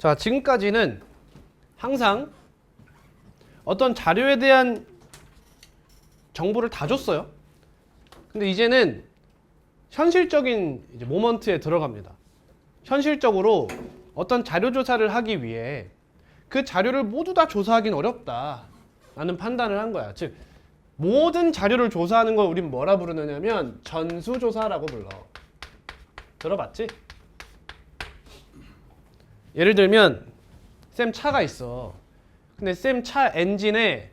자, 지금까지는 항상 어떤 자료에 대한 정보를 다 줬어요. 근데 이제는 현실적인 이제 모먼트에 들어갑니다. 현실적으로 어떤 자료 조사를 하기 위해 그 자료를 모두 다 조사하기는 어렵다라는 판단을 한 거야. 즉 모든 자료를 조사하는 걸 우린 뭐라 부르느냐면 전수조사라고 불러. 들어봤지? 예를 들면 쌤 차가 있어. 근데 쌤 차 엔진에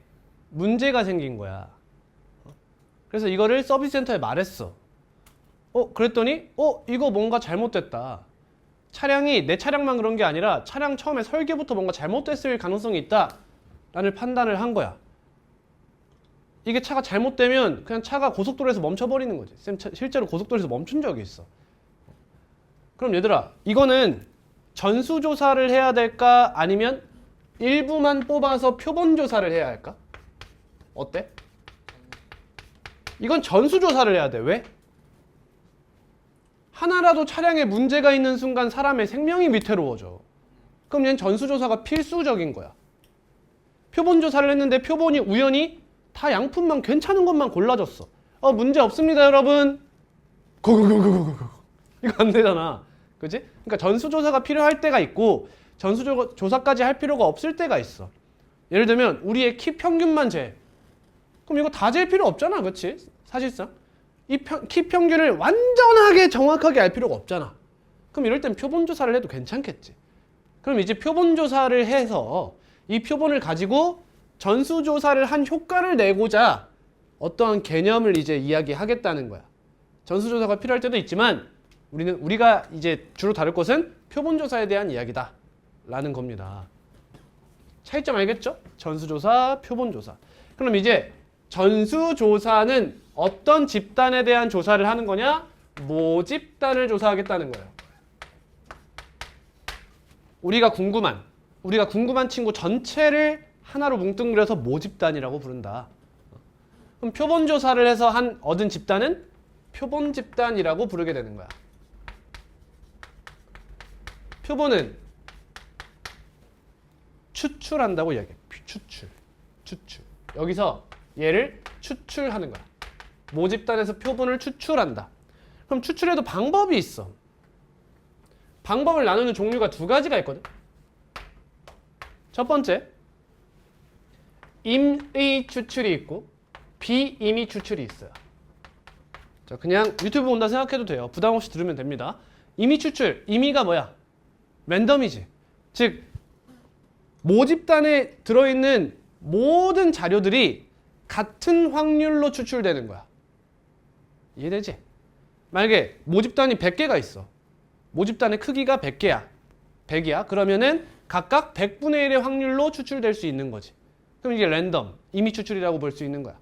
문제가 생긴 거야. 그래서 이거를 서비스 센터에 말했어. 그랬더니 이거 뭔가 잘못됐다. 차량이 내 차량만 그런 게 아니라 차량 처음에 설계부터 뭔가 잘못됐을 가능성이 있다 라는 판단을 한 거야. 이게 차가 잘못되면 그냥 차가 고속도로에서 멈춰버리는 거지. 쌤 실제로 고속도로에서 멈춘 적이 있어. 그럼 얘들아, 이거는 전수조사를 해야 될까? 아니면 일부만 뽑아서 표본조사를 해야 할까? 어때? 이건 전수조사를 해야 돼. 왜? 하나라도 차량에 문제가 있는 순간 사람의 생명이 위태로워져. 그럼 얘는 전수조사가 필수적인 거야. 표본조사를 했는데 표본이 우연히 다 양품만 괜찮은 것만 골라줬어. 문제 없습니다 여러분. 고고고고고고. 이거 안 되잖아. 그치? 그러니까 전수조사가 필요할 때가 있고 전수조사까지 할 필요가 없을 때가 있어. 예를 들면 우리의 키 평균만 재. 그럼 이거 다 잴 필요 없잖아. 그치? 사실상 이 키 평균을 완전하게 정확하게 알 필요가 없잖아. 그럼 이럴 땐 표본조사를 해도 괜찮겠지. 그럼 이제 표본조사를 해서 이 표본을 가지고 전수조사를 한 효과를 내고자 어떠한 개념을 이제 이야기하겠다는 거야. 전수조사가 필요할 때도 있지만 우리가 이제 주로 다룰 것은 표본조사에 대한 이야기다 라는 겁니다. 차이점 알겠죠? 전수조사, 표본조사. 그럼 이제 전수조사는 어떤 집단에 대한 조사를 하는 거냐? 모집단을 조사하겠다는 거예요. 우리가 궁금한 친구 전체를 하나로 뭉뚱그려서 모집단이라고 부른다. 그럼 표본조사를 해서 얻은 집단은 표본집단이라고 부르게 되는 거야. 표본은 추출한다고 이야기해. 추출. 여기서 얘를 추출하는 거야. 모집단에서 표본을 추출한다. 그럼 추출해도 방법이 있어. 방법을 나누는 종류가 두 가지가 있거든. 첫 번째, 임의 추출이 있고 비임의 추출이 있어요. 자, 그냥 유튜브 본다 생각해도 돼요. 부담 없이 들으면 됩니다. 임의 추출, 임의가 뭐야? 랜덤이지. 즉 모집단에 들어있는 모든 자료들이 같은 확률로 추출되는 거야. 이해되지? 만약에 모집단이 100개가 있어. 모집단의 크기가 100이야. 그러면은 각각 100분의 1의 확률로 추출될 수 있는 거지. 그럼 이게 랜덤, 임의 추출이라고 볼 수 있는 거야.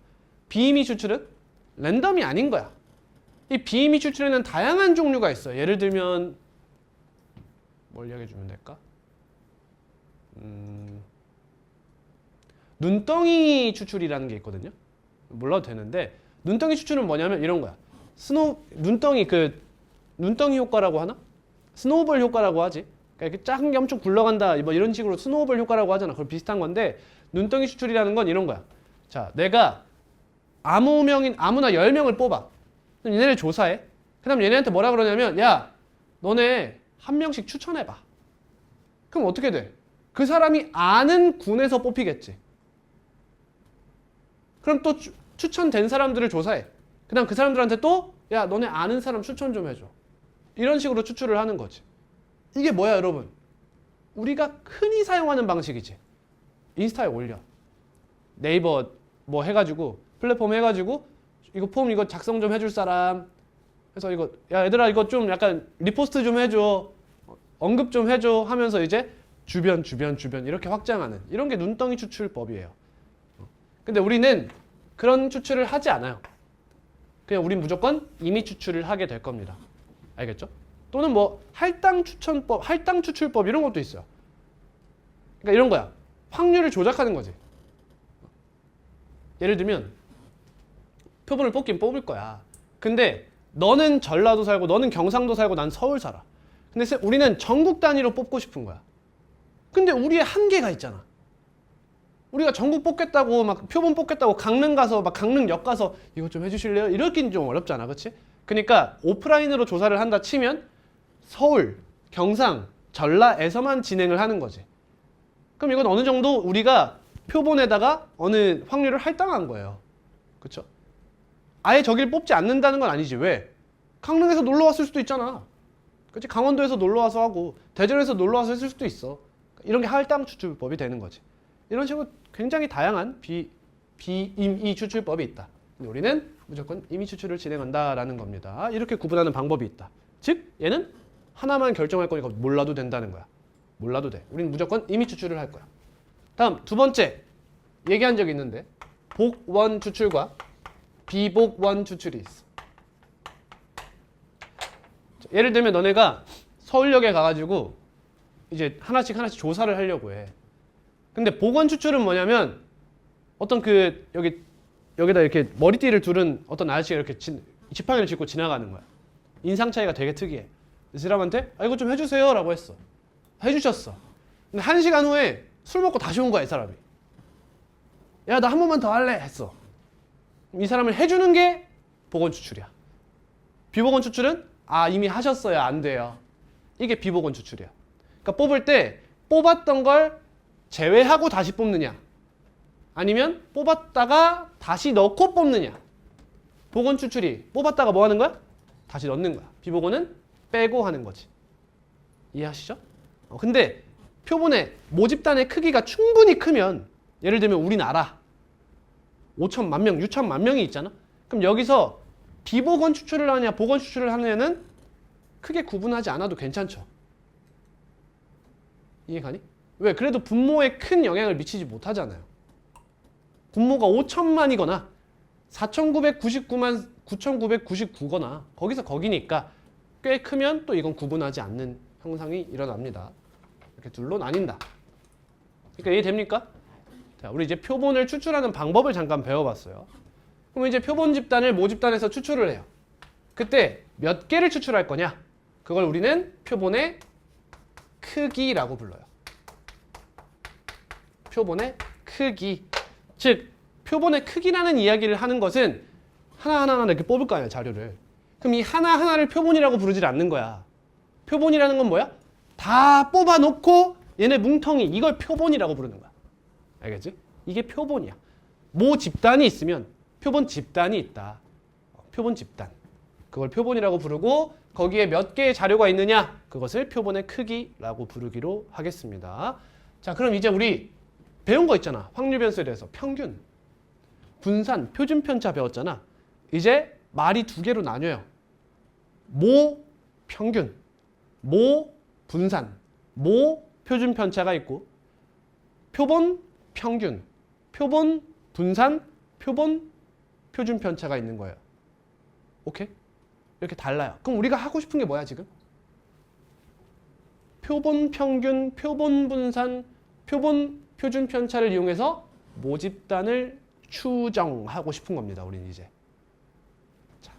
비임의 추출은 랜덤이 아닌 거야. 이 비임의 추출에는 다양한 종류가 있어. 예를 들면 뭘 이야기해 주면 될까? 눈덩이 추출이라는 게 있거든요. 몰라도 되는데 눈덩이 추출은 뭐냐면 이런 거야. 눈덩이 효과라고 하나? 스노우볼 효과라고 하지. 그러니까 이렇게 작은 게 엄청 굴러간다. 뭐 이런 식으로 스노우볼 효과라고 하잖아. 그럼 비슷한 건데 눈덩이 추출이라는 건 이런 거야. 자, 내가 아무나 10명을 뽑아. 그럼 얘네를 조사해. 그다음 얘네한테 뭐라 그러냐면 야, 너네 한 명씩 추천해봐. 그럼 어떻게 돼? 그 사람이 아는 군에서 뽑히겠지. 그럼 또 추천된 사람들을 조사해. 그 다음 그 사람들한테 또 야, 너네 아는 사람 추천 좀 해줘. 이런 식으로 추출을 하는 거지. 이게 뭐야 여러분? 우리가 흔히 사용하는 방식이지. 인스타에 올려. 네이버 뭐 해가지고 플랫폼 해가지고 이거 폼 이거 작성 좀 해줄 사람. 그래서 이거 야 얘들아 이거 좀 약간 리포스트 좀 해줘. 언급 좀 해줘 하면서 이제 주변 이렇게 확장하는 이런 게 눈덩이 추출법이에요. 근데 우리는 그런 추출을 하지 않아요. 그냥 우린 무조건 임의 추출을 하게 될 겁니다. 알겠죠? 또는 뭐 할당 추출법 이런 것도 있어요. 그러니까 이런 거야. 확률을 조작하는 거지. 예를 들면 표본을 뽑긴 뽑을 거야. 근데 너는 전라도 살고 너는 경상도 살고 난 서울 살아. 근데 우리는 전국 단위로 뽑고 싶은 거야. 근데 우리의 한계가 있잖아. 우리가 전국 뽑겠다고 막 표본 뽑겠다고 강릉 가서 막 강릉역 가서 이것 좀 해주실래요? 이렇긴 좀 어렵잖아, 그렇지? 그러니까 오프라인으로 조사를 한다 치면 서울, 경상, 전라에서만 진행을 하는 거지. 그럼 이건 어느 정도 우리가 표본에다가 어느 확률을 할당한 거예요. 그렇죠? 아예 저길 뽑지 않는다는 건 아니지. 왜? 강릉에서 놀러 왔을 수도 있잖아. 그렇지? 강원도에서 놀러 와서 하고 대전에서 놀러 와서 했을 수도 있어. 이런 게 할당 추출법이 되는 거지. 이런 식으로 굉장히 다양한 비임의 추출법이 있다. 근데 우리는 무조건 임의 추출을 진행한다라는 겁니다. 이렇게 구분하는 방법이 있다. 즉 얘는 하나만 결정할 거니까 몰라도 된다는 거야. 몰라도 돼. 우리는 무조건 임의 추출을 할 거야. 다음 두 번째 얘기한 적이 있는데 복원 추출과 비복원 추출이 있어. 예를 들면 너네가 서울역에 가가지고 이제 하나씩 조사를 하려고 해. 근데 복원 추출은 뭐냐면 어떤 그 여기다 이렇게 머리띠를 두른 어떤 아저씨가 이렇게 지팡이를 짚고 지나가는 거야. 인상 차이가 되게 특이해. 이 사람한테 이거 좀 해주세요 라고 했어. 해주셨어. 근데 1시간 후에 술 먹고 다시 온 거야, 이 사람이. 야, 나 한 번만 더 할래 했어. 이 사람을 해주는 게 복원 추출이야. 비복원 추출은 이미 하셨어요, 안 돼요. 이게 비복원 추출이야. 그러니까 뽑을 때 뽑았던 걸 제외하고 다시 뽑느냐, 아니면 뽑았다가 다시 넣고 뽑느냐. 복원 추출이 뽑았다가 뭐 하는 거야? 다시 넣는 거야. 비복원은 빼고 하는 거지. 이해하시죠? 근데 표본의 모집단의 크기가 충분히 크면, 예를 들면 우리나라 5천만 명, 6천만 명이 있잖아. 그럼 여기서 비복원 추출을 하냐 복원 추출을 하느냐는 크게 구분하지 않아도 괜찮죠. 이해가니? 왜? 그래도 분모에 큰 영향을 미치지 못하잖아요. 분모가 5천만이거나 4,999만 9,999거나 거기니까 꽤 크면 또 이건 구분하지 않는 형상이 일어납니다. 이렇게 둘로 나뉜다. 그러니까 이해됩니까? 자, 우리 이제 표본을 추출하는 방법을 잠깐 배워봤어요. 그럼 이제 표본 집단을 모집단에서 추출을 해요. 그때 몇 개를 추출할 거냐? 그걸 우리는 표본의 크기라고 불러요. 표본의 크기. 즉 표본의 크기라는 이야기를 하는 것은 하나하나 이렇게 뽑을 거 아니야, 자료를. 그럼 이 하나하나를 표본이라고 부르질 않는 거야. 표본이라는 건 뭐야? 다 뽑아놓고 얘네 뭉텅이, 이걸 표본이라고 부르는 거야. 알겠지? 이게 표본이야. 모 집단이 있으면 표본 집단이 있다. 표본 집단. 그걸 표본이라고 부르고 거기에 몇 개의 자료가 있느냐? 그것을 표본의 크기라고 부르기로 하겠습니다. 자, 그럼 이제 우리 배운 거 있잖아. 확률 변수에 대해서 평균, 분산, 표준 편차 배웠잖아. 이제 말이 두 개로 나뉘어요. 모 평균, 모 분산, 모 표준 편차가 있고 표본 평균, 표본 분산, 표본 표준 편차가 있는 거예요. 오케이? 이렇게 달라요. 그럼 우리가 하고 싶은 게 뭐야 지금? 표본 평균, 표본 분산, 표본 표준 편차를 이용해서 모집단을 추정하고 싶은 겁니다. 우리는 이제. 자,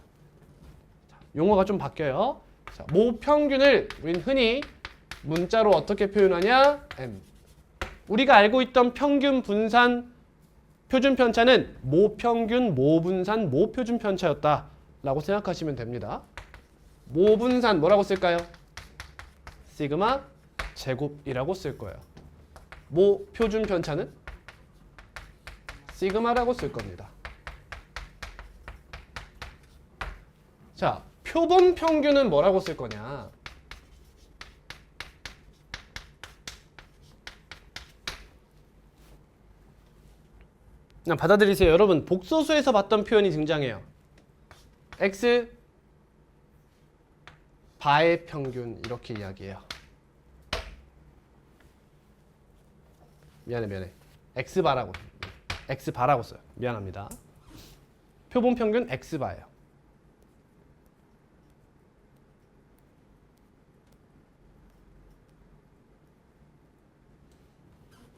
용어가 좀 바뀌어요. 자, 모 평균을 우리는 흔히 문자로 어떻게 표현하냐? M. 우리가 알고 있던 평균, 분산, 표준 편차는 모 평균, 모 분산, 모 표준 편차였다라고 생각하시면 됩니다. 모 분산 뭐라고 쓸까요? 시그마 제곱이라고 쓸 거예요. 모 표준 편차는 시그마라고 쓸 겁니다. 자, 표본 평균은 뭐라고 쓸 거냐? 그냥 받아들이세요. 여러분, 복소수에서 봤던 표현이 등장해요. x 바의 평균 이렇게 이야기해요. 미안해. x바라고 써요. 미안합니다. 표본 평균 x바예요.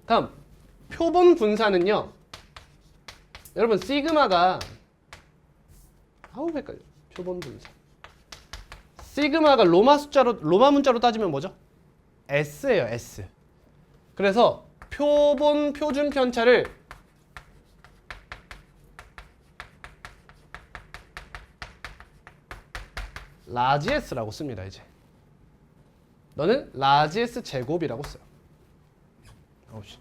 다음 표본 분산은요. 여러분 시그마가 헷갈려. 표본 분산. 시그마가 로마 문자로 따지면 뭐죠? S예요, S. 그래서 표본 표준 편차를 라지 S라고 씁니다. 이제 너는 라지 S 제곱이라고 써요. 아우씨,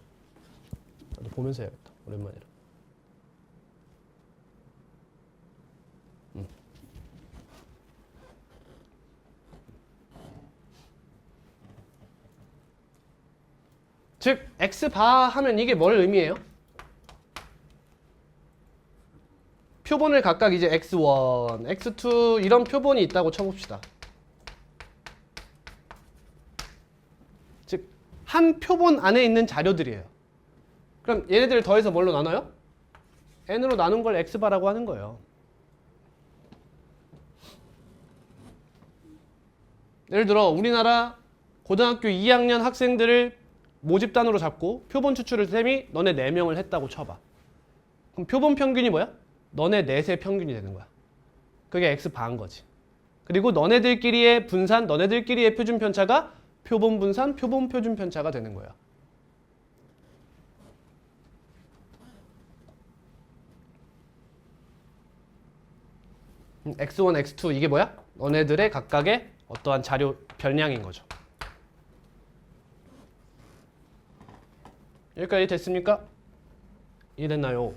나도 보면서 해야겠다. 오랜만이라. 즉 X바 하면 이게 뭘 의미해요? 표본을 각각 이제 X1, X2 이런 표본이 있다고 쳐봅시다. 즉 한 표본 안에 있는 자료들이에요. 그럼 얘네들을 더해서 뭘로 나눠요? N으로 나눈 걸 X바라고 하는 거예요. 예를 들어 우리나라 고등학교 2학년 학생들을 모집단으로 잡고 표본 추출을 쌤이 너네 4명을 했다고 쳐봐. 그럼 표본 평균이 뭐야? 너네 넷의 평균이 되는 거야. 그게 X바인 거지. 그리고 너네들끼리의 분산, 너네들끼리의 표준 편차가 표본 분산, 표본 표준 편차가 되는 거야. X1, X2 이게 뭐야? 너네들의 각각의 어떠한 자료 별량인 거죠. 여기까지 됐습니까? 이해됐나요?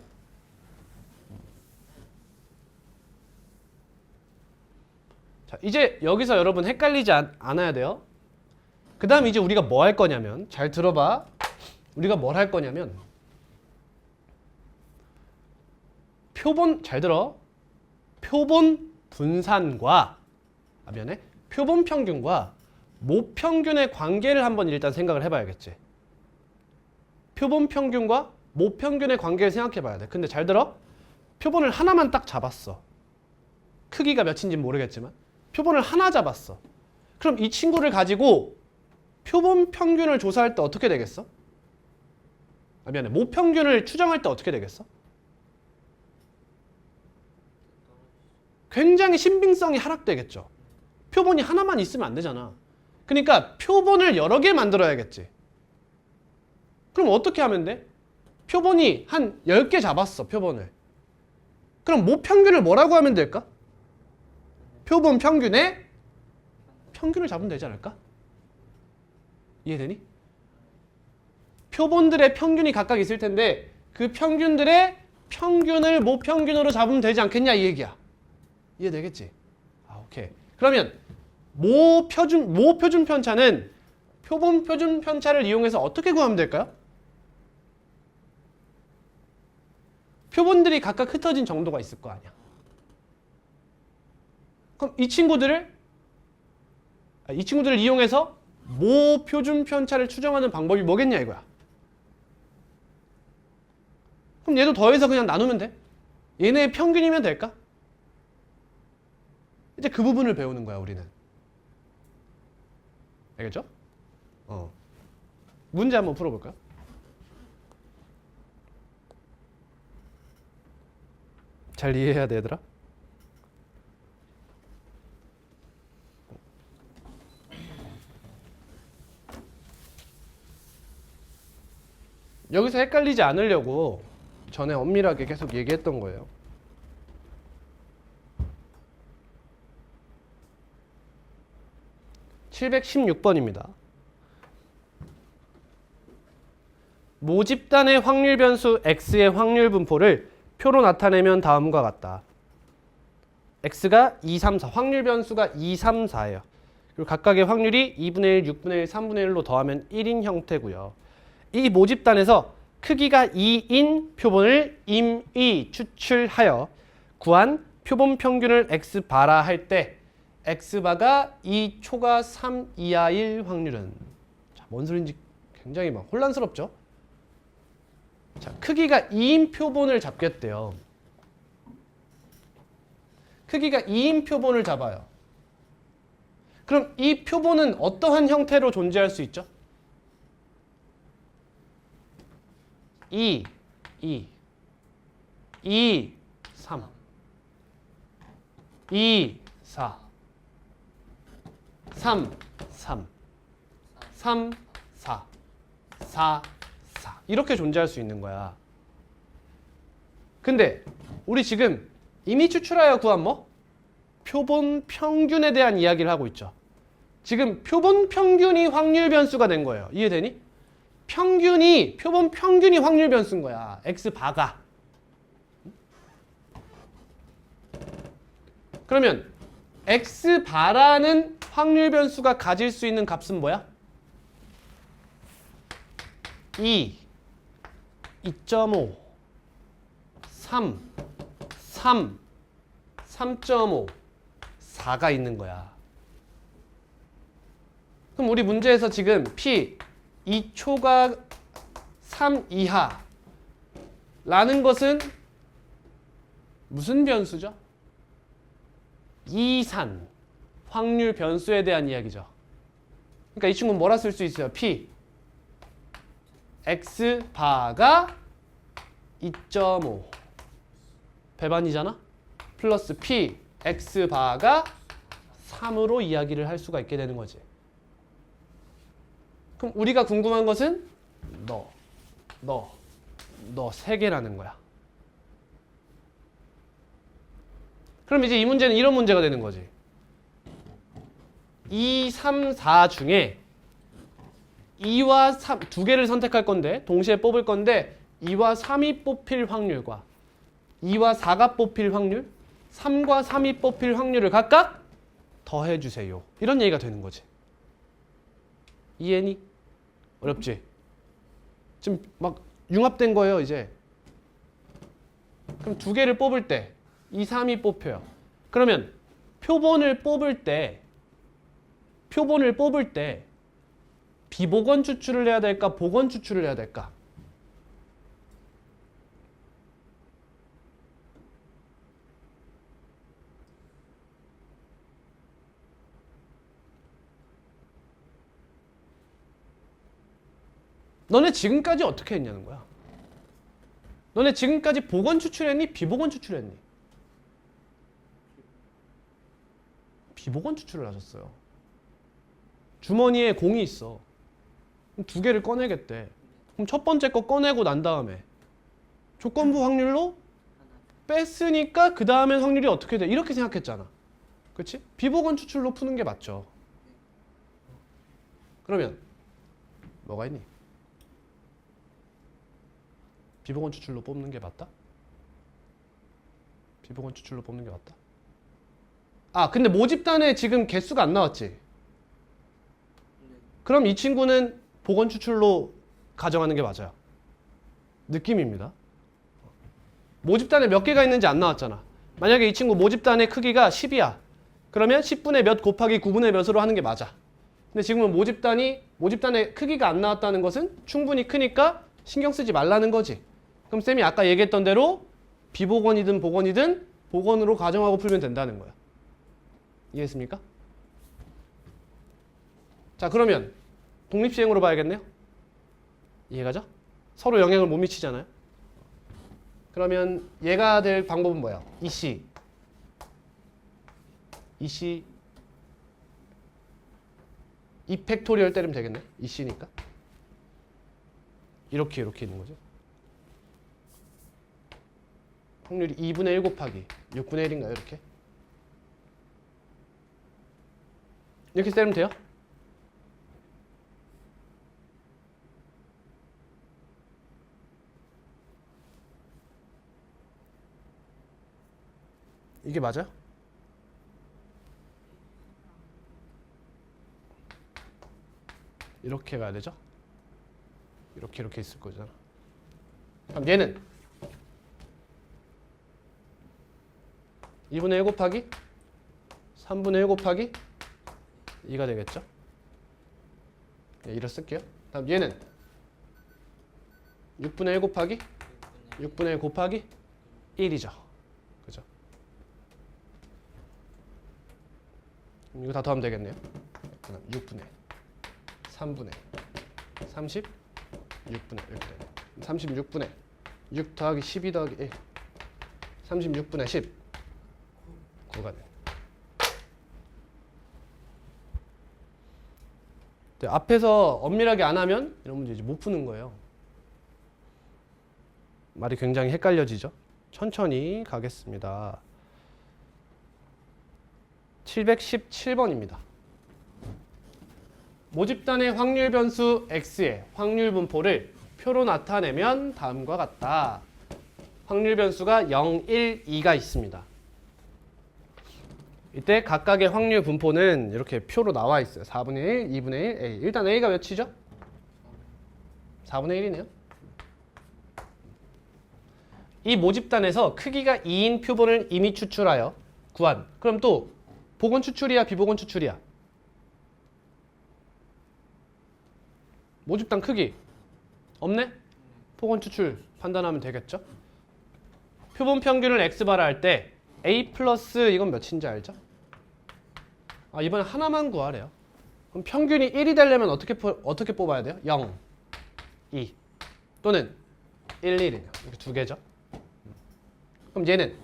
자, 이제 여기서 여러분 헷갈리지 않아야 돼요. 그 다음 이제 우리가 뭐 할 거냐면, 잘 들어봐. 우리가 뭘 할 거냐면, 표본, 잘 들어. 표본 분산과, 표본 평균과 모평균의 관계를 한번 일단 생각을 해봐야겠지. 표본 평균과 모평균의 관계를 생각해 봐야 돼. 근데 잘 들어. 표본을 하나만 딱 잡았어. 크기가 몇인지 모르겠지만 표본을 하나 잡았어. 그럼 이 친구를 가지고 표본 평균을 조사할 때 어떻게 되겠어? 모평균을 추정할 때 어떻게 되겠어? 굉장히 신빙성이 하락되겠죠. 표본이 하나만 있으면 안 되잖아. 그러니까 표본을 여러 개 만들어야겠지. 그럼 어떻게 하면 돼? 표본이 한 10개 잡았어, 표본을. 그럼 모평균을 뭐라고 하면 될까? 표본 평균의 평균을 잡으면 되지 않을까? 이해되니? 표본들의 평균이 각각 있을 텐데 그 평균들의 평균을 모평균으로 잡으면 되지 않겠냐 이 얘기야. 이해되겠지? 오케이. 그러면 모표준 편차는 표본 표준 편차를 이용해서 어떻게 구하면 될까요? 표본들이 각각 흩어진 정도가 있을 거 아니야. 그럼 이 친구들을 이용해서 모표준 편차를 추정하는 방법이 뭐겠냐 이거야. 그럼 얘도 더해서 그냥 나누면 돼. 얘네의 평균이면 될까? 이제 그 부분을 배우는 거야 우리는. 알겠죠? 문제 한번 풀어볼까요? 잘 이해해야 돼 얘들아. 여기서 헷갈리지 않으려고 전에 엄밀하게 계속 얘기했던 거예요. (716번입니다) 모집단의 확률 변수 x의 확률 분포를 표로 나타내면 다음과 같다. x가 2, 3, 4, 확률 변수가 2, 3, 4예요. 그리고 각각의 확률이 2분의 1, 6분의 1, 3분의 1로 더하면 1인 형태고요. 이 모집단에서 크기가 2인 표본을 임의 추출하여 구한 표본 평균을 x바라 할 때 x바가 2초가 3 이하일 확률은, 자, 뭔 소린지 굉장히 막 혼란스럽죠? 자, 크기가 2인 표본을 잡겠대요. 크기가 2인 표본을 잡아요. 그럼 이 표본은 어떠한 형태로 존재할 수 있죠? 2, 3, 2, 4, 3, 3, 3, 4, 4, 4 이렇게 존재할 수 있는 거야. 근데 우리 지금 이미 추출하여 구한 뭐? 표본 평균에 대한 이야기를 하고 있죠. 지금 표본 평균이 확률 변수가 된 거예요. 이해되니? 표본 평균이 확률 변수인 거야. X바가. 그러면 X바라는 확률 변수가 가질 수 있는 값은 뭐야? 2, 2.5, 3, 3.5, 4가 있는 거야. 그럼 우리 문제에서 지금 P 2초가 3 이하 라는 것은 무슨 변수죠? 이산 확률 변수에 대한 이야기죠. 그러니까 이 친구는 뭐라 쓸 수 있어요? P X 바가 2.5 배반이잖아? 플러스 P X 바가 3으로 이야기를 할 수가 있게 되는 거지. 그럼 우리가 궁금한 것은 너 3개라는 거야. 그럼 이제 이 문제는 이런 문제가 되는 거지. 2, 3, 4 중에 2와 3, 두 개를 선택할 건데 동시에 뽑을 건데 2와 3이 뽑힐 확률과 2와 4가 뽑힐 확률, 3과 3이 뽑힐 확률을 각각 더해주세요. 이런 얘기가 되는 거지. 이해니? 어렵지? 지금 막 융합된 거예요 이제. 그럼 두 개를 뽑을 때 2, 3이 뽑혀요. 그러면 표본을 뽑을 때 비보건 추출을 해야 될까? 보건 추출을 해야 될까? 너네 지금까지 어떻게 했냐는 거야. 너네 지금까지 보건 추출했니? 비보건 추출했니? 비보건 추출을 하셨어요. 주머니에 공이 있어. 그럼 두 개를 꺼내겠대. 그럼 첫 번째 거 꺼내고 난 다음에 조건부 확률로 뺐으니까 그 다음엔 확률이 어떻게 돼? 이렇게 생각했잖아. 그렇지? 비보건 추출로 푸는 게 맞죠. 그러면 뭐가 있니? 비보건 추출로 뽑는 게 맞다? 비보건 추출로 뽑는 게 맞다? 아, 근데 모집단에 지금 개수가 안 나왔지? 그럼 이 친구는 보건 추출로 가정하는 게 맞아요. 느낌입니다. 모집단에 몇 개가 있는지 안 나왔잖아. 만약에 이 친구 모집단의 크기가 10이야. 그러면 10분의 몇 곱하기 9분의 몇으로 하는 게 맞아. 근데 지금은 모집단의 크기가 안 나왔다는 것은 충분히 크니까 신경 쓰지 말라는 거지. 그럼 쌤이 아까 얘기했던 대로 비보건이든 보건이든 보건으로 가정하고 풀면 된다는 거야. 이해했습니까? 자, 그러면 독립시행으로 봐야겠네요. 이해가죠? 서로 영향을 못 미치잖아요. 그러면 얘가 될 방법은 뭐야? 이씨 이 팩토리얼 때리면 되겠네. 이씨니까 이렇게 있는 거죠. 확률이 2분의 1 곱하기 6분의 1인가요? 이렇게 때리면 돼요? 이게 맞아요? 이렇게 가야 되죠? 이렇게 있을 거잖아. 그럼 얘는 2분의 1 곱하기 3분의 1 곱하기 2가 되겠죠? 네, 이를 쓸게요. 다음 얘는 6분의 1 곱하기 6분의 1 곱하기 1이죠. 그죠? 이거 다 더하면 되겠네요. 6분의 3분의 30 6분의 이렇게 되네. 36분의 6 더하기 12 더하기 1 36분의 10 9가 돼. 앞에서 엄밀하게 안 하면 이런 문제 이제 못 푸는 거예요. 말이 굉장히 헷갈려지죠. 천천히 가겠습니다. 717번입니다. 모집단의 확률 변수 x의 확률 분포를 표로 나타내면 다음과 같다. 확률 변수가 0, 1, 2가 있습니다. 이때 각각의 확률 분포는 이렇게 표로 나와 있어요. 4분의 1, 2분의 1, A. 일단 A가 몇이죠? 4분의 1이네요. 이 모집단에서 크기가 2인 표본을 이미 추출하여 구한. 그럼 또 복원 추출이야, 비복원 추출이야? 모집단 크기 없네? 복원 추출 판단하면 되겠죠? 표본 평균을 x바라 할 때 a 플러스 이건 몇인지 알죠? 이번에 하나만 구하래요. 그럼 평균이 1이 되려면 어떻게 뽑아야 돼요? 0, 2 또는 1, 1이네요. 이렇게 두 개죠. 그럼 얘는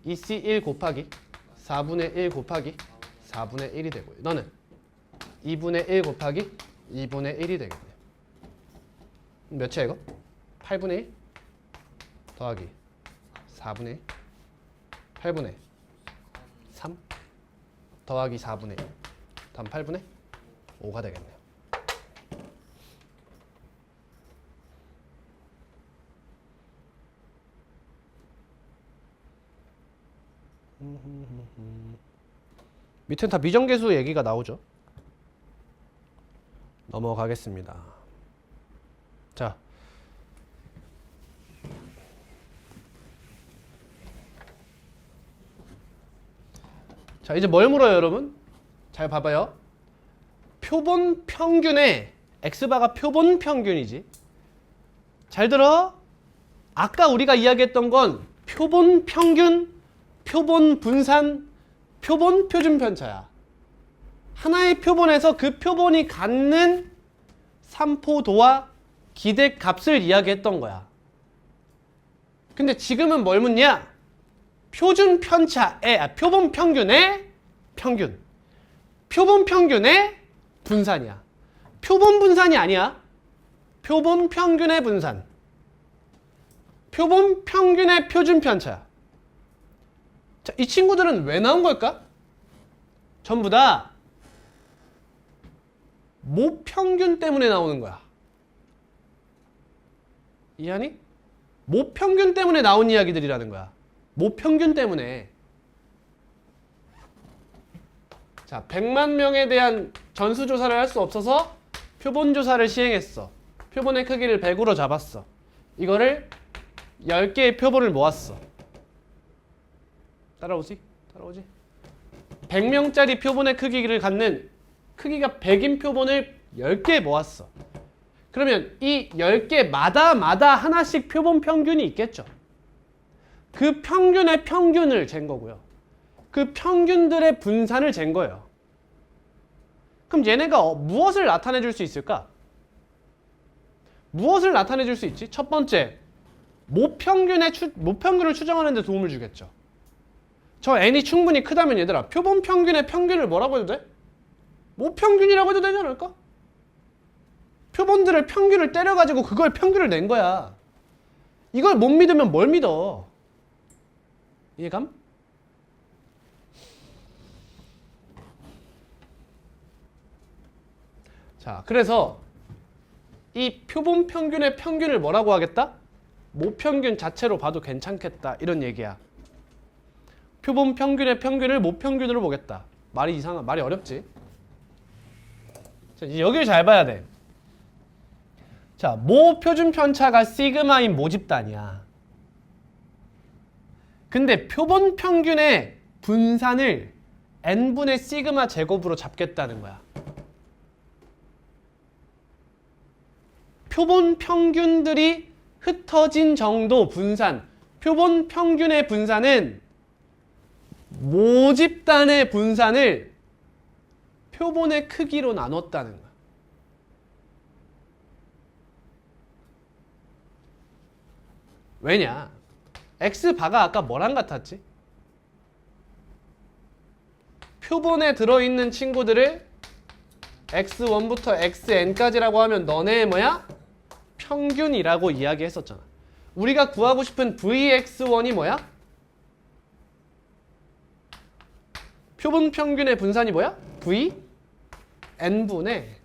2c1 곱하기 4분의 1 곱하기 4분의 1이 되고요. 너는 2분의 1 곱하기 2분의 1이 되겠네요. 몇이야 이거? 8분의 1 더하기 4분의 1 8분의 3 더하기 4분의 1 다음 8분의 5가 되겠네요. 밑엔 다 미정계수 얘기가 나오죠. 넘어가겠습니다. 자, 이제 뭘 물어요, 여러분? 잘 봐봐요. 표본 평균에 x바가 표본 평균이지. 잘 들어. 아까 우리가 이야기했던 건 표본 평균, 표본 분산, 표본 표준 편차야. 하나의 표본에서 그 표본이 갖는 산포도와 기대값을 이야기했던 거야. 근데 지금은 뭘 묻냐? 표준 편차의 표본 평균의 평균. 표본 평균의 분산이야. 표본 분산이 아니야. 표본 평균의 분산. 표본 평균의 표준 편차야. 자, 이 친구들은 왜 나온 걸까? 전부 다 모평균 때문에 나오는 거야. 이해하니? 모평균 때문에 나온 이야기들이라는 거야. 모평균 때문에. 자, 100만 명에 대한 전수조사를 할 수 없어서 표본조사를 시행했어. 표본의 크기를 100으로 잡았어. 이거를 10개의 표본을 모았어. 따라오지? 100명짜리 표본의 크기를 갖는 크기가 100인 표본을 10개 모았어. 그러면 이 10개마다 하나씩 표본 평균이 있겠죠. 그 평균의 평균을 잰 거고요. 그 평균들의 분산을 잰 거예요. 그럼 얘네가 무엇을 나타내 줄 수 있을까? 무엇을 나타내 줄 수 있지? 첫 번째, 모평균을 추정하는 데 도움을 주겠죠. 저 n이 충분히 크다면 얘들아, 표본 평균의 평균을 뭐라고 해도 돼? 모평균이라고 해도 되지 않을까? 표본들을 평균을 때려가지고 그걸 평균을 낸 거야. 이걸 못 믿으면 뭘 믿어? 이해감? 자, 그래서 이 표본 평균의 평균을 뭐라고 하겠다? 모평균 자체로 봐도 괜찮겠다. 이런 얘기야. 표본 평균의 평균을 모평균으로 보겠다. 말이 어렵지? 자, 이제 여기를 잘 봐야 돼. 자, 모 표준 편차가 시그마인 모집단이야. 근데 표본 평균의 분산을 n분의 시그마 제곱으로 잡겠다는 거야. 표본 평균들이 흩어진 정도 분산, 표본 평균의 분산은 모집단의 분산을 표본의 크기로 나눴다는 거야. 왜냐? x바가 아까 뭐랑 같았지? 표본에 들어있는 친구들을 x1부터 xn까지라고 하면 너네의 뭐야? 평균이라고 이야기했었잖아. 우리가 구하고 싶은 vx1이 뭐야? 표본 평균의 분산이 뭐야? v n분의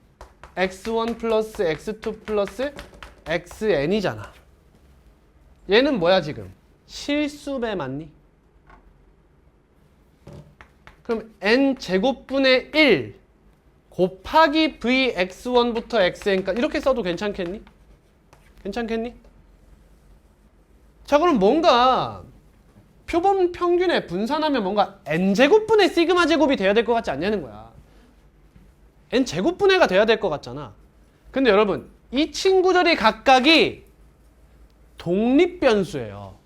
x1 플러스 x2 플러스 xn이잖아. 얘는 뭐야 지금? 실수배 맞니? 그럼 n 제곱분의 1 곱하기 vx1부터 xn까지 이렇게 써도 괜찮겠니? 괜찮겠니? 자, 그럼 뭔가 표본 평균에 분산하면 뭔가 n제곱분의 시그마 제곱이 돼야 될 것 같지 않냐는 거야. n제곱분의가 돼야 될 것 같잖아. 근데 여러분, 이 친구들이 각각이 독립변수예요.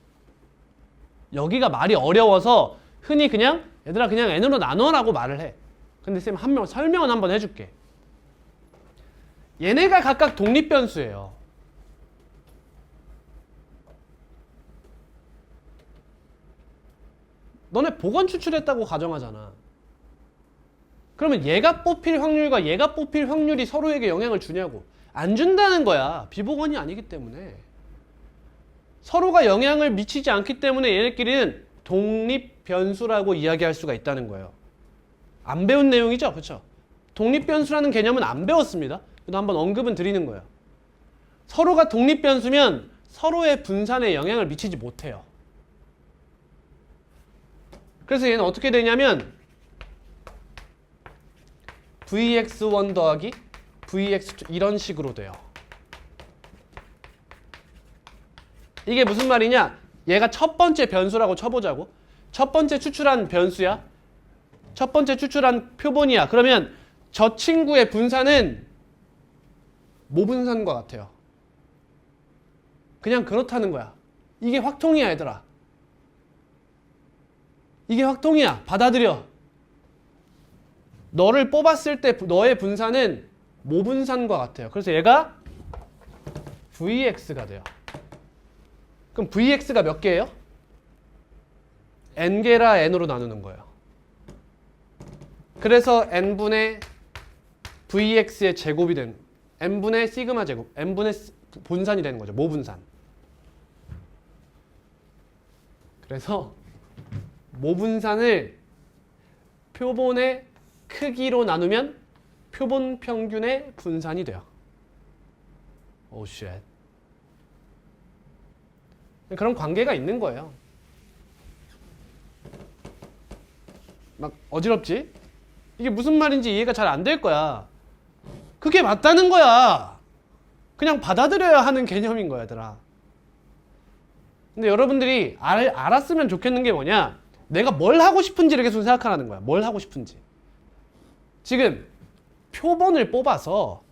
여기가 말이 어려워서 흔히 그냥 얘들아 그냥 n으로 나눠라고 말을 해. 근데 쌤 한 명 설명은 한번 해줄게. 얘네가 각각 독립변수예요. 너네 보건 추출했다고 가정하잖아. 그러면 얘가 뽑힐 확률과 얘가 뽑힐 확률이 서로에게 영향을 주냐고. 안 준다는 거야. 비보건이 아니기 때문에. 서로가 영향을 미치지 않기 때문에 얘네끼리는 독립변수라고 이야기할 수가 있다는 거예요. 안 배운 내용이죠? 그렇죠? 독립변수라는 개념은 안 배웠습니다. 그래도 한번 언급은 드리는 거예요. 서로가 독립변수면 서로의 분산에 영향을 미치지 못해요. 그래서 얘는 어떻게 되냐면 vx1 더하기 vx2 이런 식으로 돼요. 이게 무슨 말이냐? 얘가 첫 번째 변수라고 쳐보자고. 첫 번째 추출한 변수야. 첫 번째 추출한 표본이야. 그러면 저 친구의 분산은 모분산과 같아요. 그냥 그렇다는 거야. 이게 확통이야, 얘들아. 이게 확통이야. 받아들여. 너를 뽑았을 때 너의 분산은 모분산과 같아요. 그래서 얘가 vx가 돼요. 그럼 vx가 몇 개예요? n개라 n으로 나누는 거예요. 그래서 n분의 vx의 제곱이 된 n분의 시그마 제곱, n분의 분산이 되는 거죠. 모분산. 그래서 모분산을 표본의 크기로 나누면 표본 평균의 분산이 돼요. 오 쉣. 그런 관계가 있는 거예요. 막 어지럽지? 이게 무슨 말인지 이해가 잘 안 될 거야. 그게 맞다는 거야. 그냥 받아들여야 하는 개념인 거야, 얘들아. 근데 여러분들이 알았으면 좋겠는 게 뭐냐? 내가 뭘 하고 싶은지를 계속 생각하라는 거야. 뭘 하고 싶은지. 지금 표본을 뽑아서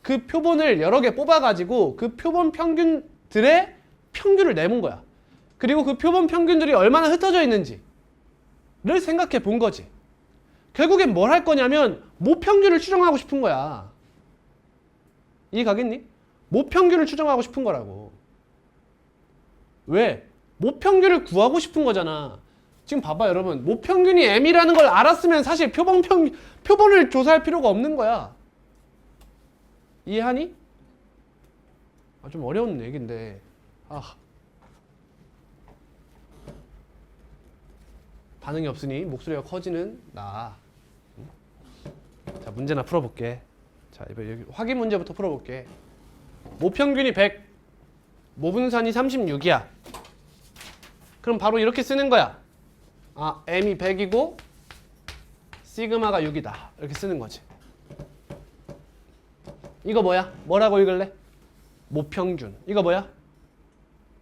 그 표본을 여러 개 뽑아가지고 그 표본 평균들의 평균을 내본 거야. 그리고 그 표본 평균들이 얼마나 흩어져 있는지를 생각해 본 거지. 결국엔 뭘 할 거냐면 모평균을 추정하고 싶은 거야. 이해 가겠니? 모평균을 추정하고 싶은 거라고. 왜? 모평균을 구하고 싶은 거잖아. 지금 봐봐 여러분. 모평균이 m이라는 걸 알았으면 사실 표본을 조사할 필요가 없는 거야. 이해하니? 좀 어려운 얘기인데. 반응이 없으니 목소리가 커지는 나. 자, 문제나 풀어볼게. 자, 이번 여기 확인 문제부터 풀어볼게. 모평균이 100, 모분산이 36이야. 그럼 바로 이렇게 쓰는 거야. m이 100이고 시그마가 6이다. 이렇게 쓰는 거지. 이거 뭐야? 뭐라고 읽을래? 모평균. 이거 뭐야?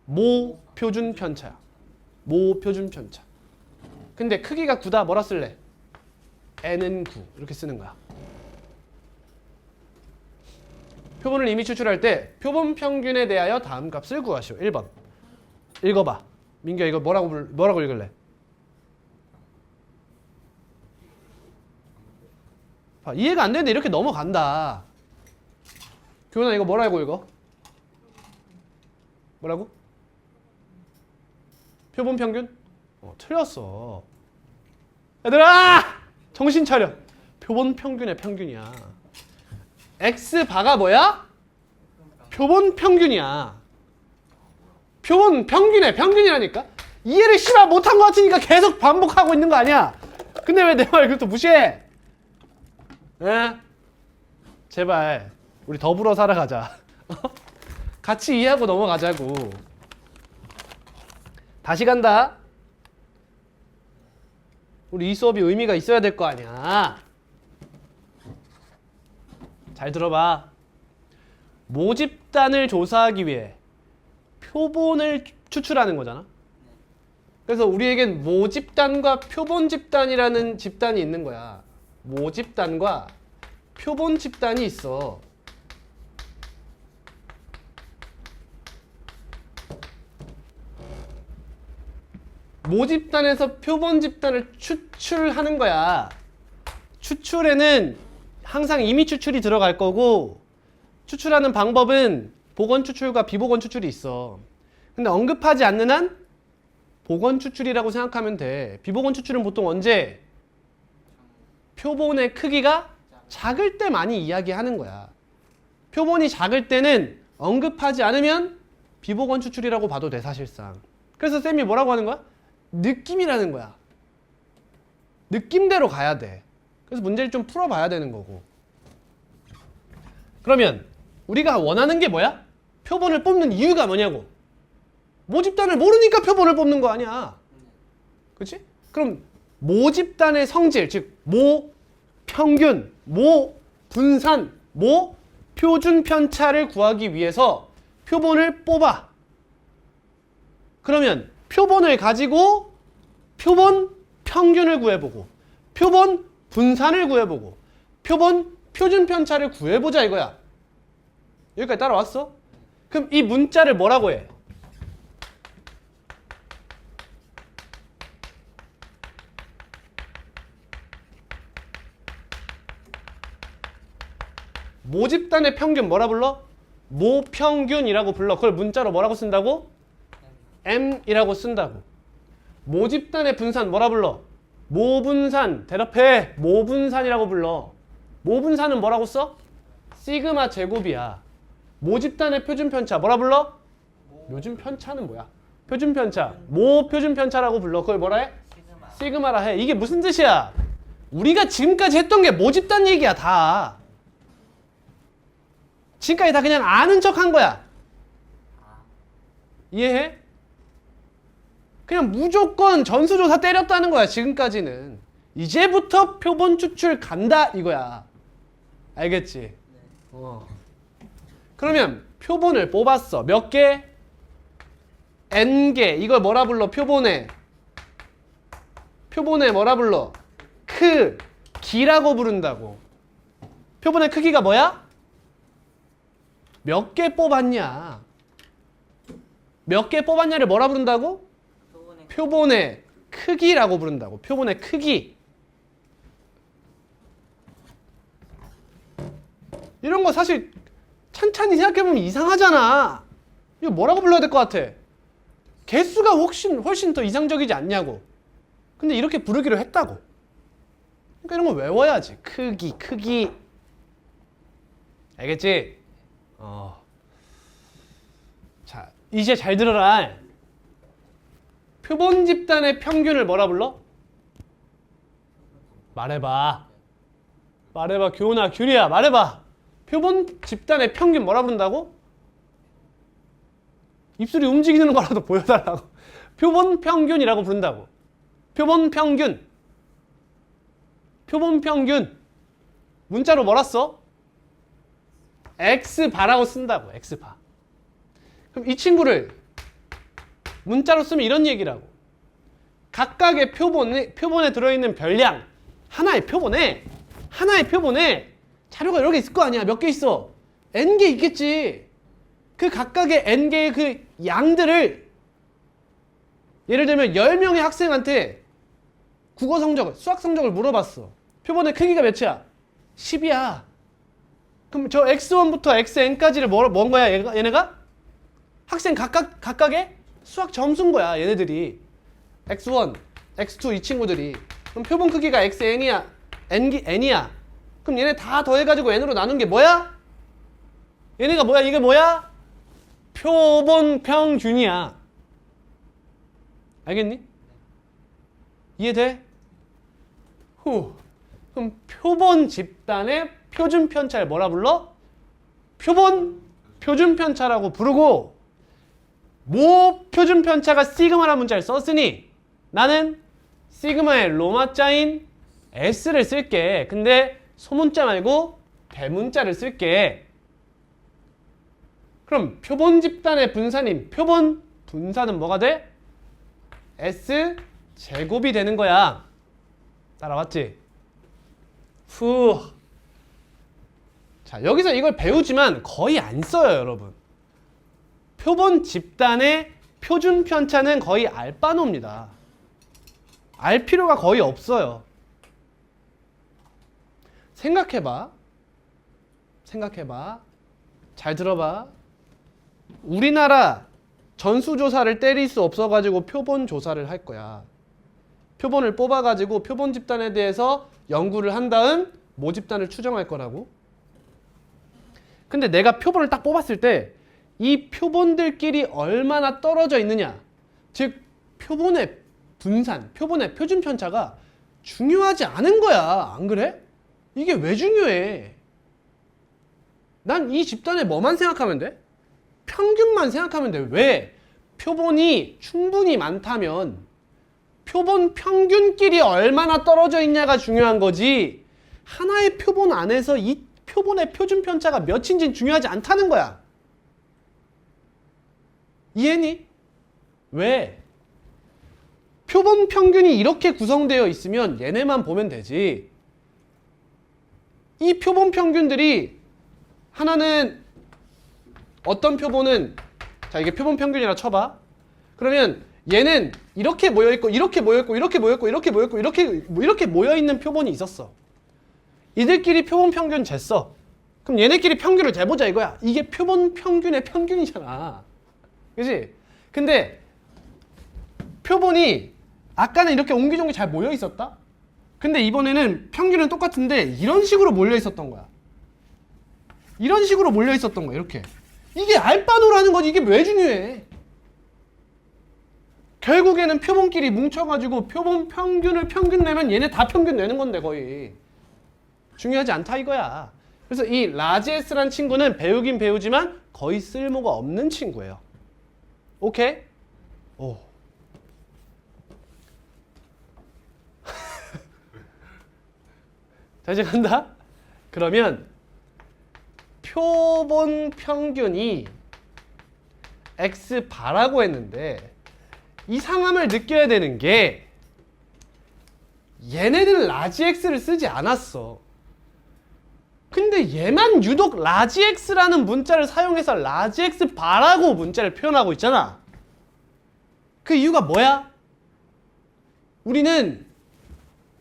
모표준 편차야. 모표준 편차. 근데 크기가 9다. 뭐라 쓸래? n은 9. 이렇게 쓰는 거야. 표본을 이미 추출할 때 표본 평균에 대하여 다음 값을 구하시오. 1번. 읽어봐. 민규야 이거 뭐라고 읽을래? 봐, 이해가 안 되는데 이렇게 넘어간다. 교훈아 이거 뭐라고 읽어? 뭐라고? 표본 평균? 틀렸어. 얘들아! 정신 차려. 표본 평균의 평균이야. x바가 뭐야? 표본 평균이야. 표본 평균이라니까? 이해를 씨발 못한 것 같으니까 계속 반복하고 있는 거 아니야? 근데 왜 내 말 그것도 무시해? 에? 제발 우리 더불어 살아가자. 같이 이해하고 넘어가자고. 다시 간다. 우리 이 수업이 의미가 있어야 될 거 아니야. 잘 들어봐. 모집단을 조사하기 위해 표본을 추출하는 거잖아. 그래서 우리에겐 모집단과 표본 집단이라는 집단이 있는 거야. 모집단과 표본 집단이 있어. 모집단에서 표본 집단을 추출하는 거야. 추출에는 항상 임의 추출이 들어갈 거고, 추출하는 방법은 복원 추출과 비복원 추출이 있어. 근데 언급하지 않는 한 복원 추출이라고 생각하면 돼. 비복원 추출은 보통 언제? 표본의 크기가 작을 때 많이 이야기하는 거야. 표본이 작을 때는 언급하지 않으면 비복원 추출이라고 봐도 돼, 사실상. 그래서 쌤이 뭐라고 하는 거야? 느낌이라는 거야. 느낌대로 가야 돼. 그래서 문제를 좀 풀어봐야 되는 거고. 그러면 우리가 원하는 게 뭐야? 표본을 뽑는 이유가 뭐냐고. 모집단을 모르니까 표본을 뽑는 거 아니야. 그치? 그럼 모집단의 성질, 즉 모평균, 모분산, 모표준 편차를 구하기 위해서 표본을 뽑아. 그러면 표본을 가지고 표본 평균을 구해보고, 표본 분산을 구해보고, 표본 표준 편차를 구해보자 이거야. 여기까지 따라왔어? 그럼 이 문자를 뭐라고 해? 모집단의 평균 뭐라 불러? 모평균이라고 불러. 그걸 문자로 뭐라고 쓴다고? M이라고 쓴다고. 모집단의 분산 뭐라 불러? 모분산. 대답해. 모분산이라고 불러. 모분산은 뭐라고 써? 시그마 제곱이야. 모집단의 표준 편차 뭐라 불러? 표준 편차는 뭐야? 표준 편차. 모표준 편차라고 불러. 그걸 뭐라 해? 시그마라 해. 이게 무슨 뜻이야? 우리가 지금까지 했던 게 모집단 얘기야, 다. 지금까지 다 그냥 아는 척 한 거야. 이해해? 그냥 무조건 전수조사 때렸다는 거야, 지금까지는. 이제부터 표본 추출 간다 이거야. 알겠지? 그러면 표본을 뽑았어. 몇 개? N개. 이걸 뭐라 불러? 표본에 뭐라 불러? 크기라고 부른다고. 표본의 크기가 뭐야? 몇 개 뽑았냐? 몇 개 뽑았냐를 뭐라 부른다고? 표본의 크기라고 부른다고. 표본의 크기. 이런 거 사실 찬찬히 생각해보면 이상하잖아. 이거 뭐라고 불러야 될 것 같아? 개수가 훨씬 더 이상적이지 않냐고. 근데 이렇게 부르기로 했다고. 그러니까 이런 거 외워야지. 크기. 알겠지? 자, 이제 잘 들어라. 표본 집단의 평균을 뭐라 불러? 말해봐. 교훈아, 귤이야, 말해봐. 표본 집단의 평균 뭐라 부른다고? 입술이 움직이는 거라도 보여달라고. 표본 평균이라고 부른다고. 표본 평균. 문자로 뭐라 써? x바라고 쓴다고. x바. 그럼 이 친구를 문자로 쓰면 이런 얘기라고. 각각의 표본에 들어있는 별량, 하나의 표본에 자료가 여러 개 있을 거 아니야. 몇 개 있어? n개 있겠지. 그 각각의 n개의 그 양들을, 예를 들면 10명의 학생한테 국어 성적, 수학 성적을 물어봤어. 표본의 크기가 몇이야? 10이야. 그럼 저 x1부터 xn까지를 뭔 거야? 얘네가? 학생 각각의 수학 점수인 거야, 얘네들이. x1, x2 이 친구들이. 그럼 표본 크기가 xn이야, n이야. 그럼 얘네 다 더해가지고 n으로 나눈 게 뭐야? 얘네가 뭐야? 이게 뭐야? 표본 평균이야. 알겠니? 이해돼? 그럼 표본 집단의 표준 편차를 뭐라 불러? 표본 표준 편차라고 부르고, 모 표준 편차가 시그마라는 문자를 썼으니 나는 시그마의 로마자인 S를 쓸게. 근데 소문자 말고 대문자를 쓸게. 그럼 표본 집단의 분산인 표본 분산은 뭐가 돼? S 제곱이 되는 거야. 따라왔지? 자, 여기서 이걸 배우지만 거의 안 써요, 여러분. 표본 집단의 표준 편차는 거의 알바노입니다. 알 필요가 거의 없어요. 생각해봐. 잘 들어봐. 우리나라 전수조사를 때릴 수 없어가지고 표본 조사를 할 거야. 표본을 뽑아가지고 표본 집단에 대해서 연구를 한 다음 모집단을 추정할 거라고. 근데 내가 표본을 딱 뽑았을 때 이 표본들끼리 얼마나 떨어져 있느냐, 즉 표본의 분산, 표본의 표준 편차가 중요하지 않은 거야. 안 그래? 이게 왜 중요해? 난 이 집단에 뭐만 생각하면 돼? 평균만 생각하면 돼. 왜? 표본이 충분히 많다면 표본 평균끼리 얼마나 떨어져 있냐가 중요한 거지, 하나의 표본 안에서 이 표본의 표준 편차가 몇인지는 중요하지 않다는 거야. 이해니? 왜? 표본 평균이 이렇게 구성되어 있으면 얘네만 보면 되지. 이 표본 평균들이 하나는 어떤 표본은, 자 이게 표본 평균이라 쳐봐. 그러면 얘는 이렇게 모여있고 이렇게 모여있고 이렇게 모여있고 이렇게 모여있고 이렇게 모여있는 표본이 있었어. 이들끼리 표본 평균 쟀어. 그럼 얘네끼리 평균을 재보자 이거야. 이게 표본 평균의 평균이잖아. 그치? 근데 표본이 아까는 이렇게 옹기종기 잘 모여 있었다? 근데 이번에는 평균은 똑같은데 이런 식으로 몰려 있었던 거야. 이런 식으로 몰려 있었던 거야. 이렇게. 이게 알바노라는 거지. 이게 왜 중요해? 결국에는 표본끼리 뭉쳐가지고 표본 평균을 평균 내면 얘네 다 평균 내는 건데 거의. 중요하지 않다 이거야. 그래서 이 라지 S란 친구는 배우긴 배우지만 거의 쓸모가 없는 친구예요. 오케이? 오. 자, 이제 간다. 그러면 표본 평균이 X바라고 했는데 이상함을 느껴야 되는 게 얘네들은 라지 X를 쓰지 않았어. 근데 얘만 유독 라지 X라는 문자를 사용해서 라지 X 바라고 문자를 표현하고 있잖아. 그 이유가 뭐야? 우리는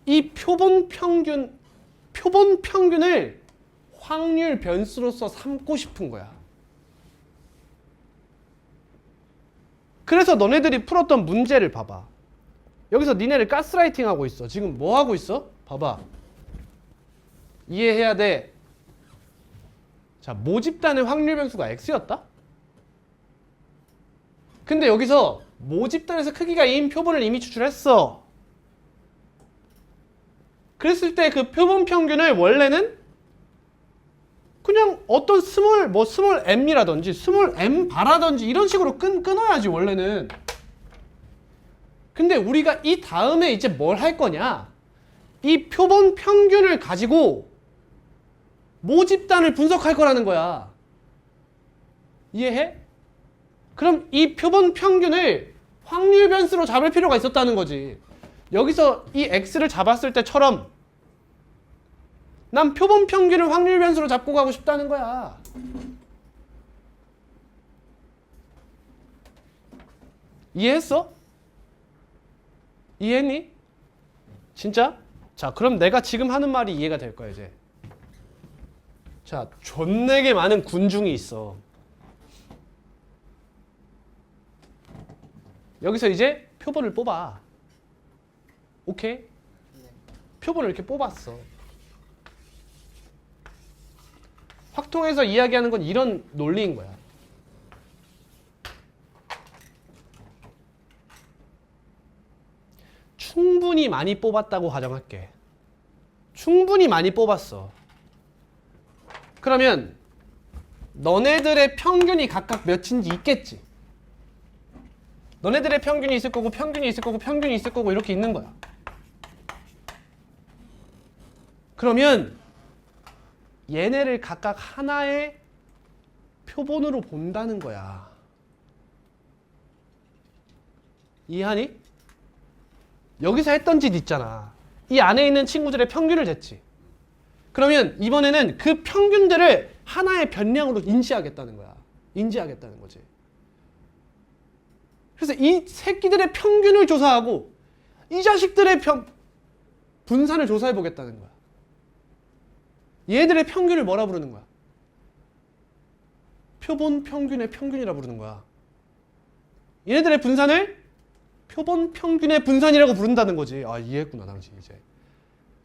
이 표본 평균을 확률 변수로서 삼고 싶은 거야. 그래서 너네들이 풀었던 문제를 봐봐. 여기서 니네를 가스라이팅 하고 있어. 지금 뭐 하고 있어? 봐봐. 이해해야 돼. 자, 모집단의 확률 변수가 X였다? 근데 여기서 모집단에서 크기가 2인 표본을 이미 추출했어. 그랬을 때 그 표본 평균을 원래는 그냥 어떤 스몰 m이라든지 스몰 m 바라든지 이런 식으로 끊어야지 원래는. 근데 우리가 이 다음에 이제 뭘 할 거냐? 이 표본 평균을 가지고 모집단을 분석할 거라는 거야. 이해해? 그럼 이 표본 평균을 확률 변수로 잡을 필요가 있었다는 거지. 여기서 이 x를 잡았을 때처럼 난 표본 평균을 확률 변수로 잡고 가고 싶다는 거야. 이해했어? 이해했니? 진짜? 자, 그럼 내가 지금 하는 말이 이해가 될 거야 이제. 자, 존내게 많은 군중이 있어. 여기서 이제 표본을 뽑아. 오케이? 표본을 이렇게 뽑았어. 확통해서 이야기하는 건 이런 논리인 거야. 충분히 많이 뽑았다고 가정할게. 충분히 많이 뽑았어. 그러면 너네들의 평균이 각각 몇인지 있겠지. 너네들의 평균이 있을 거고 평균이 있을 거고 평균이 있을 거고 이렇게 있는 거야. 그러면 얘네를 각각 하나의 표본으로 본다는 거야. 이해하니? 여기서 했던 짓 있잖아. 이 안에 있는 친구들의 평균을 쟀지. 그러면 이번에는 그 평균들을 하나의 변량으로 인지하겠다는 거야. 인지하겠다는 거지. 그래서 이 새끼들의 평균을 조사하고 이 자식들의 분산을 조사해 보겠다는 거야. 얘들의 평균을 뭐라 부르는 거야? 표본 평균의 평균이라 부르는 거야. 얘네들의 분산을 표본 평균의 분산이라고 부른다는 거지. 아, 이해했구나 당시 이제.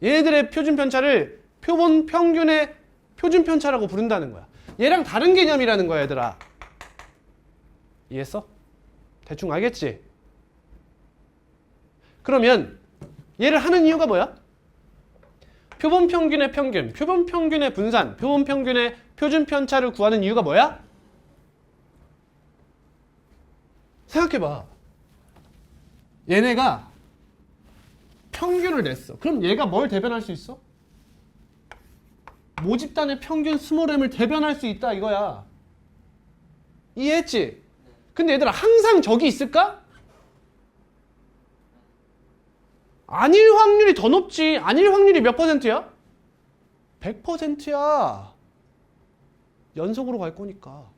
얘네들의 표준 편차를 표본 평균의 표준 편차라고 부른다는 거야. 얘랑 다른 개념이라는 거야, 얘들아. 이해했어? 대충 알겠지? 그러면 얘를 하는 이유가 뭐야? 표본 평균의 평균, 표본 평균의 분산, 표본 평균의 표준 편차를 구하는 이유가 뭐야? 생각해봐. 얘네가 평균을 냈어. 그럼 얘가 뭘 대변할 수 있어? 모집단의 평균 스몰 m을 대변할 수 있다 이거야. 이해했지? 근데 얘들아 항상 저기 있을까? 아닐 확률이 더 높지. 아닐 확률이 몇 퍼센트야? 100%야. 연속으로 갈 거니까.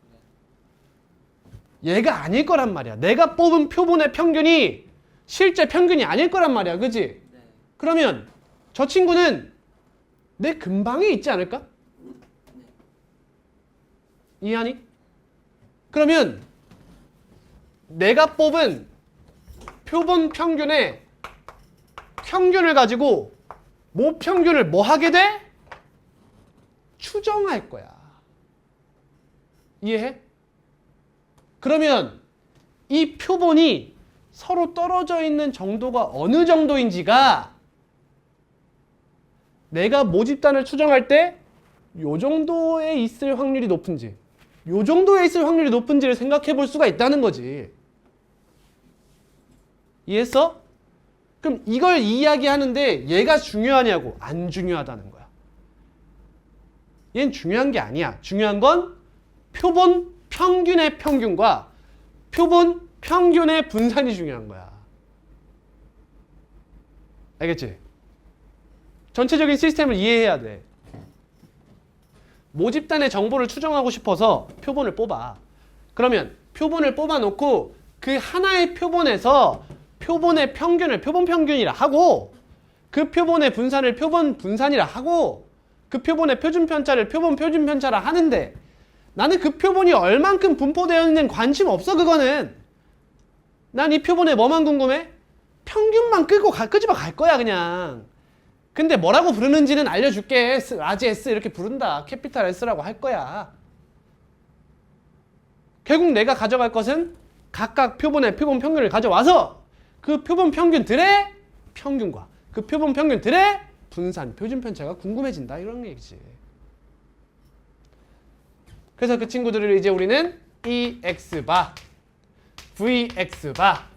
얘가 아닐 거란 말이야. 내가 뽑은 표본의 평균이 실제 평균이 아닐 거란 말이야. 그지? 네. 그러면 저 친구는 내 근방에 있지 않을까? 네. 이해하니? 그러면 내가 뽑은 표본 평균의 평균을 가지고 모평균을 뭐 하게 돼? 추정할 거야. 이해해? 그러면 이 표본이 서로 떨어져 있는 정도가 어느 정도인지가 내가 모집단을 추정할 때 요 정도에 있을 확률이 높은지 요 정도에 있을 확률이 높은지를 생각해 볼 수가 있다는 거지. 이해했어? 그럼 이걸 이야기하는데 얘가 중요하냐고? 안 중요하다는 거야. 얘는 중요한 게 아니야. 중요한 건 표본 평균의 평균과 표본 평균의 분산이 중요한 거야. 알겠지? 전체적인 시스템을 이해해야 돼. 모집단의 정보를 추정하고 싶어서 표본을 뽑아. 그러면 표본을 뽑아놓고 그 하나의 표본에서 표본의 평균을 표본 평균이라 하고 그 표본의 분산을 표본 분산이라 하고 그 표본의 표준 편차를 표본 표준 편차라 하는데 나는 그 표본이 얼만큼 분포되어 있는 관심 없어. 그거는 난 이 표본에 뭐만 궁금해? 평균만 끄집어 갈 거야 그냥. 근데 뭐라고 부르는지는 알려줄게. 라지 S 이렇게 부른다. 캐피탈 S라고 할 거야. 결국 내가 가져갈 것은 각각 표본의 표본 평균을 가져와서 그 표본 평균들의 평균과 그 표본 평균들의 분산, 표준 편차가 궁금해진다. 이런 얘기지. 그래서 그 친구들을 이제 우리는 EX바, VX바,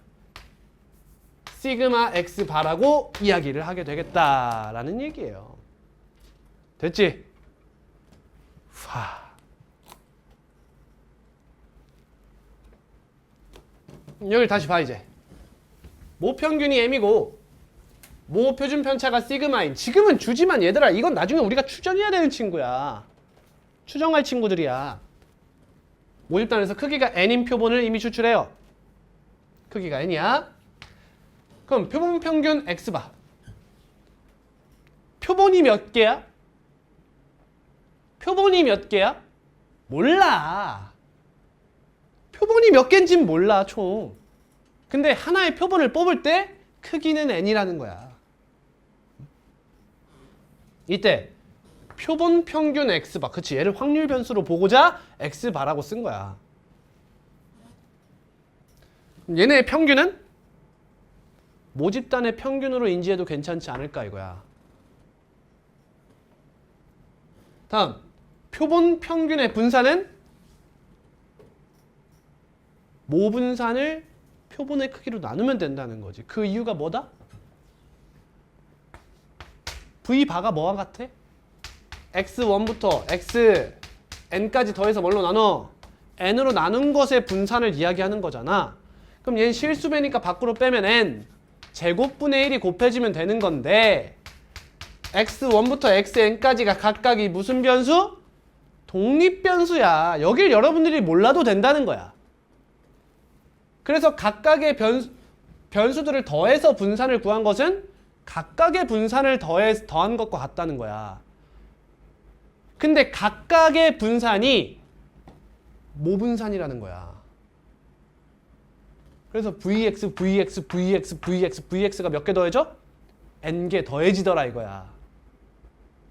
시그마 X바라고 이야기를 하게 되겠다라는 얘기예요. 됐지? 여기를 다시 봐 이제. 모평균이 M이고 모표준 편차가 시그마인. 지금은 주지만 얘들아 이건 나중에 우리가 추정해야 되는 친구야. 추정할 친구들이야. 모집단에서 크기가 N인 표본을 이미 추출해요. 크기가 N이야. 그럼 표본 평균 X바. 표본이 몇 개야? 표본이 몇 개야? 몰라. 표본이 몇 개인지는 몰라 총. 근데 하나의 표본을 뽑을 때 크기는 N이라는 거야. 이때 표본 평균 x바. 그치, 얘를 확률 변수로 보고자 x바라고 쓴 거야. 얘네의 평균은 모집단의 평균으로 인지해도 괜찮지 않을까 이거야. 다음, 표본 평균의 분산은 모분산을 표본의 크기로 나누면 된다는 거지. 그 이유가 뭐다? V바가 뭐와 같아? x1부터 xn까지 더해서 뭘로 나눠? n으로 나눈 것의 분산을 이야기하는 거잖아. 그럼 얘는 실수배니까 밖으로 빼면 n 제곱분의 1이 곱해지면 되는 건데 x1부터 xn까지가 각각이 무슨 변수? 독립변수야. 여길 여러분들이 몰라도 된다는 거야. 그래서 각각의 변수들을 더해서 분산을 구한 것은 각각의 분산을 더한 것과 같다는 거야. 근데 각각의 분산이 모분산이라는 거야. 그래서 vx, vx, vx, vx, vx가 몇 개 더해져? n개 더해지더라 이거야.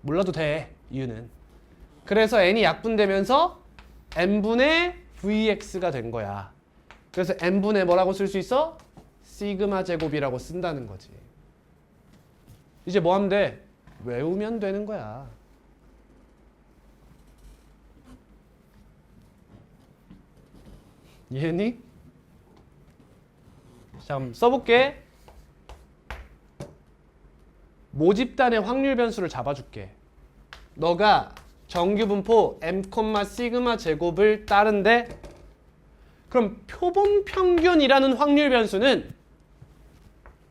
몰라도 돼, 이유는. 그래서 n이 약분되면서 n분의 vx가 된 거야. 그래서 n분의 뭐라고 쓸 수 있어? 시그마 제곱이라고 쓴다는 거지. 이제 뭐 하면 돼? 외우면 되는 거야. 이해했니? 자, 그럼 써볼게. 모집단의 확률 변수를 잡아줄게. 너가 정규분포 m, 시그마 제곱을 따른데 그럼 표본 평균이라는 확률 변수는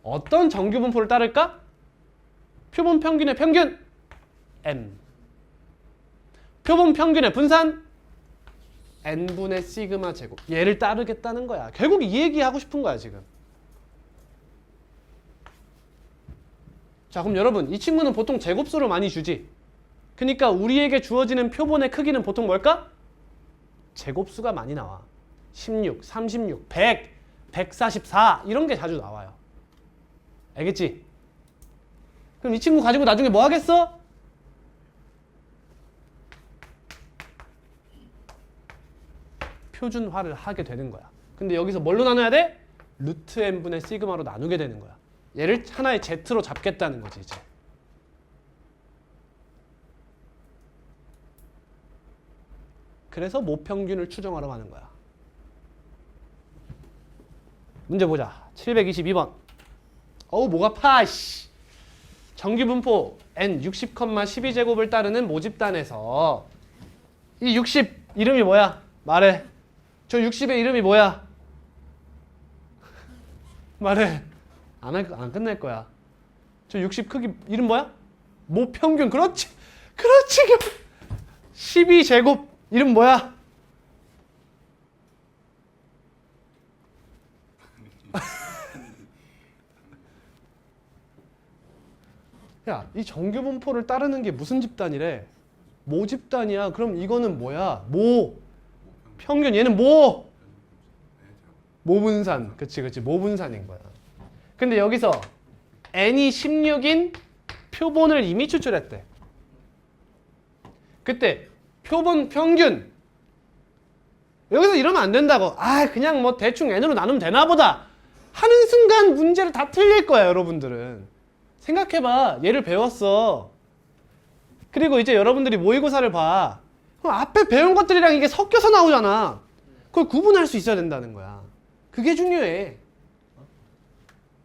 어떤 정규분포를 따를까? 표본 평균의 평균 m. 표본 평균의 분산 n분의 시그마 제곱. 얘를 따르겠다는 거야. 결국 이 얘기하고 싶은 거야 지금. 자, 그럼 여러분 이 친구는 보통 제곱수를 많이 주지. 그러니까 우리에게 주어지는 표본의 크기는 보통 뭘까? 제곱수가 많이 나와. 16, 36, 100, 144 이런 게 자주 나와요. 알겠지? 그럼 이 친구 가지고 나중에 뭐 하겠어? 표준화를 하게 되는 거야. 근데 여기서 뭘로 나눠야 돼? 루트 n분의 시그마로 나누게 되는 거야. 얘를 하나의 z로 잡겠다는 거지 이제. 그래서 모평균을 추정하러 가는 거야. 문제 보자. 722번. 어우 목 아파. 씨. 정규분포 n 60, 12제곱을 따르는 모집단에서 이 60 이름이 뭐야? 말해. 저 60의 이름이 뭐야? 말해. 안 끝낼 거야. 저 60 크기 이름 뭐야? 모평균. 그렇지. 그렇지. 12제곱 이름 뭐야? 야, 이 정규분포를 따르는 게 무슨 집단이래? 모집단이야. 그럼 이거는 뭐야? 평균. 얘는 모분산. 그치. 모분산인 거야. 근데 여기서 n이 16인 표본을 이미 추출했대. 그때 표본 평균. 여기서 이러면 안 된다고. 그냥 뭐 대충 n으로 나누면 되나 보다 하는 순간 문제를 다 틀릴 거야, 여러분들은. 생각해봐. 얘를 배웠어. 그리고 이제 여러분들이 모의고사를 봐. 그럼 앞에 배운 것들이랑 이게 섞여서 나오잖아. 그걸 구분할 수 있어야 된다는 거야. 그게 중요해.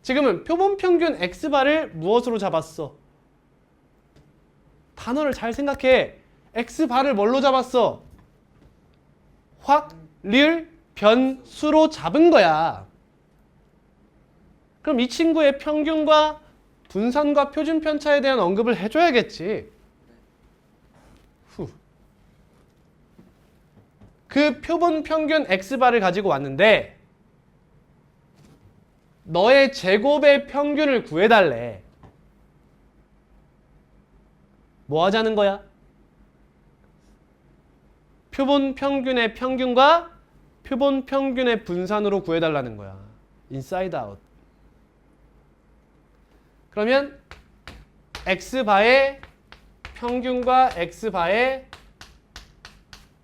지금은 표본 평균 x바를 무엇으로 잡았어? 단어를 잘 생각해. x바를 뭘로 잡았어? 확률 변수로 잡은 거야. 그럼 이 친구의 평균과 분산과 표준 편차에 대한 언급을 해줘야겠지. 그 표본 평균 x바를 가지고 왔는데 너의 제곱의 평균을 구해달래. 뭐 하자는 거야? 표본 평균의 평균과 표본 평균의 분산으로 구해달라는 거야. 인사이드 아웃. 그러면 x바의 평균과 x바의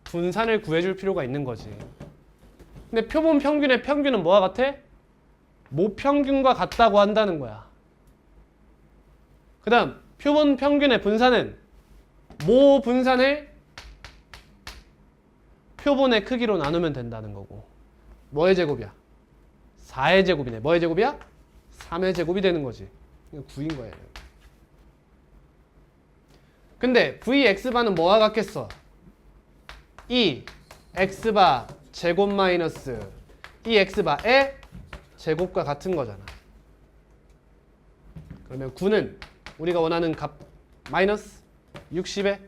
분산을 구해줄 필요가 있는 거지. 근데 표본 평균의 평균은 뭐와 같아? 모평균과 같다고 한다는 거야. 그 다음 표본 평균의 분산은 모 분산을 표본의 크기로 나누면 된다는 거고. 뭐의 제곱이야? 4의 제곱이네. 뭐의 제곱이야? 3의 제곱이 되는 거지. 이거 9인 거예요. 근데 vx바는 뭐와 같겠어? 이 x바 제곱 마이너스 이 x바의 제곱과 같은 거잖아. 그러면 9는 우리가 원하는 값 마이너스 60의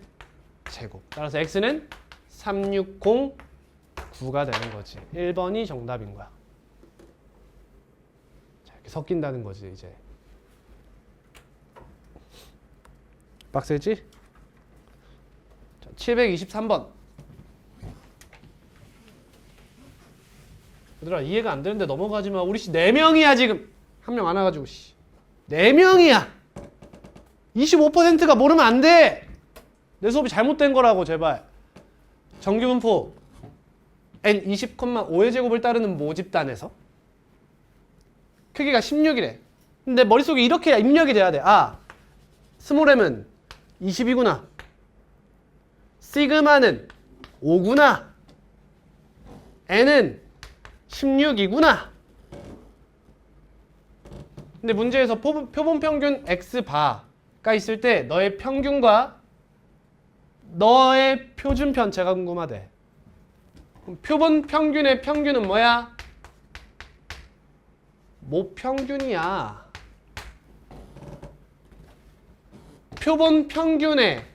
제곱. 따라서 x는 3609가 되는 거지. 1번이 정답인 거야. 자, 이렇게 섞인다는 거지, 이제. 빡세지? 자, 723번. 얘들아, 이해가 안 되는데 넘어가지 마. 우리 씨 4명이야, 지금. 한 명 안 와가지고, 씨. 4명이야! 25%가 모르면 안 돼! 내 수업이 잘못된 거라고, 제발. 정규분포 n 20,5의 제곱을 따르는 모집단에서 크기가 16이래. 근데 머릿속에 이렇게 입력이 돼야 돼. 아, 스몰 m은 20이구나. 시그마는 5구나. n은 16이구나. 근데 문제에서 표본 평균 x바가 있을 때 너의 평균과 너의 표준 편차가 궁금하대. 그럼 표본 평균의 평균은 뭐야? 모평균이야. 표본 평균의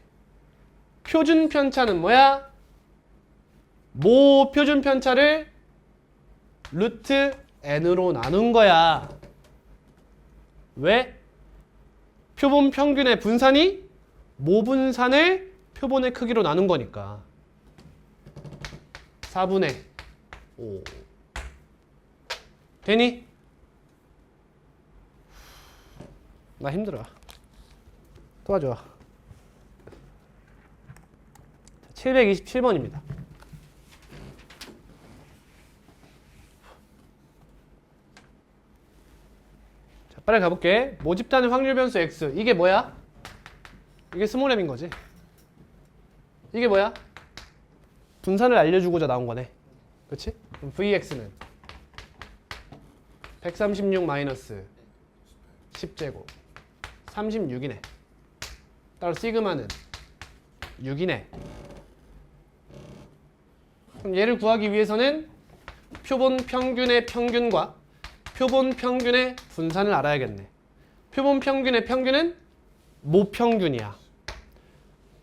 표준 편차는 뭐야? 모 표준 편차를 루트 n으로 나눈 거야. 왜? 표본 평균의 분산이 모 분산을 표본의 크기로 나눈 거니까. 4분의 5 되니? 나 힘들어. 도와줘. 727번입니다. 자, 빨리 가볼게. 모집단의 확률 변수 x. 이게 뭐야? 이게 스몰 m인 거지. 이게 뭐야? 분산을 알려주고자 나온 거네. 그치? 그럼 vx는 136 마이너스 10제곱 36이네. 따로 시그마는 6이네. 그럼 얘를 구하기 위해서는 표본 평균의 평균과 표본 평균의 분산을 알아야겠네. 표본 평균의 평균은 모평균이야.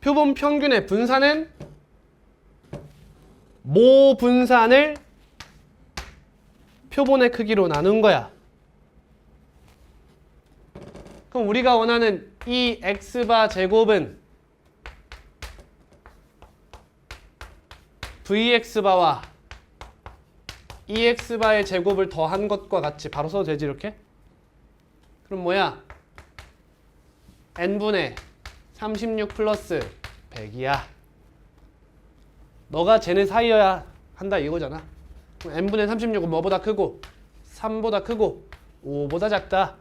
표본 평균의 분산은 모 분산을 표본의 크기로 나눈 거야. 그럼 우리가 원하는 이 x바 제곱은 vx바와 ex바의 제곱을 더한 것과 같이 바로 써도 되지 이렇게? 그럼 뭐야? n분의 36 플러스 100이야. 너가 쟤네 사이여야 한다 이거잖아. 그럼 n분의 36은 뭐보다 크고 3보다 크고 5보다 작다.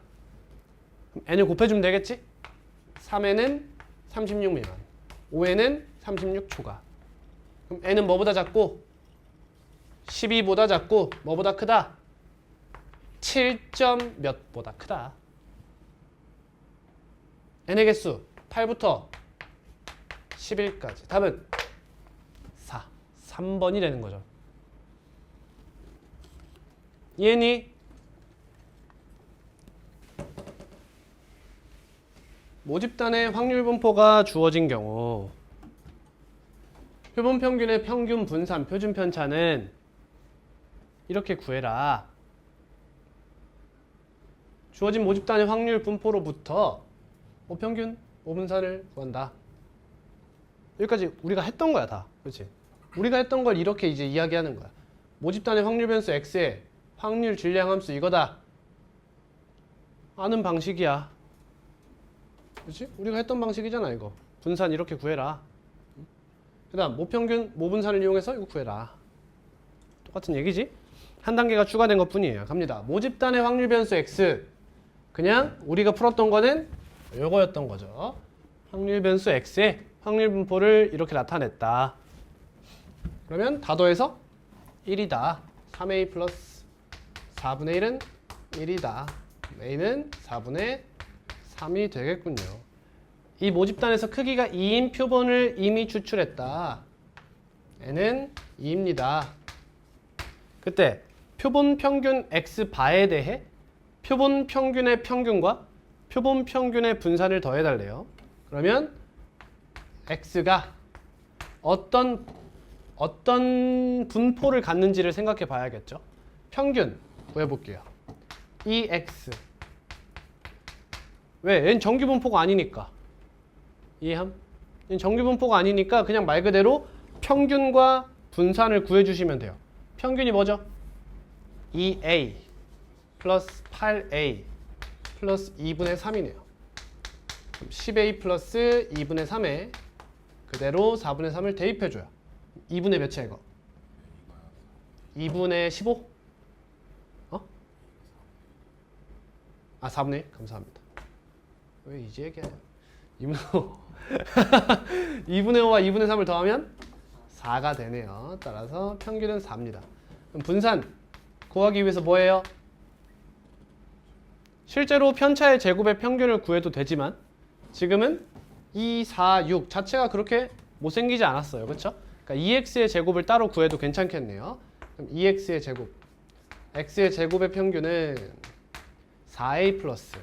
그럼 n을 곱해주면 되겠지? 3에는 36 미만, 5에는 36 초과. 그럼 n은 뭐보다 작고 12보다 작고 뭐보다 크다? 7점 몇보다 크다. n의 개수 8부터 11까지. 답은 4, 3번이 되는 거죠. 이해니? 모집단의 확률 분포가 주어진 경우 표본 평균의 평균 분산 표준 편차는 이렇게 구해라. 주어진 모집단의 확률 분포로부터 모평균, 모분산을 구한다. 여기까지 우리가 했던 거야 다. 그렇지? 우리가 했던 걸 이렇게 이제 이야기하는 거야. 모집단의 확률 변수 x의 확률 질량함수 이거다. 아는 방식이야. 그렇지? 우리가 했던 방식이잖아 이거. 분산 이렇게 구해라. 그 다음 모평균 모분산을 이용해서 이거 구해라. 똑같은 얘기지? 한 단계가 추가된 것 뿐이에요. 갑니다. 모집단의 확률 변수 x. 그냥 우리가 풀었던 거는 요거였던 거죠. 확률 변수 x의 확률 분포를 이렇게 나타냈다. 그러면 다 더해서 1이다. 3a 플러스 4분의 1은 1이다. a는 4분의 3이 되겠군요. 이 모집단에서 크기가 2인 표본을 이미 추출했다. n은 2입니다. 그때 표본 평균 x바에 대해 표본 평균의 평균과 표본 평균의 분산을 더해달래요. 그러면 x가 어떤 분포를 갖는지를 생각해 봐야겠죠. 평균 구해볼게요. 2x 왜? 얘는 정규분포가 아니니까. 이해함? 얘는 정규분포가 아니니까 그냥 말 그대로 평균과 분산을 구해주시면 돼요. 평균이 뭐죠? 2a 플러스 8a 플러스 2분의 3이네요. 10a 플러스 2분의 3에 그대로 4분의 3을 대입해줘요. 2분의 몇이야 이거? 2분의 15? 어? 아 4분의 1? 감사합니다. 왜 이제 얘기해요? 2분의 5 2분의 5와 2분의 3을 더하면 4가 되네요. 따라서 평균은 4입니다. 그럼 분산 구하기 위해서 뭐예요? 실제로 편차의 제곱의 평균을 구해도 되지만 지금은 2, 4, 6 자체가 그렇게 못생기지 않았어요. 그렇죠? 그러니까 2x의 제곱을 따로 구해도 괜찮겠네요. 그럼 2x의 제곱 x의 제곱의 평균은 4a 플러스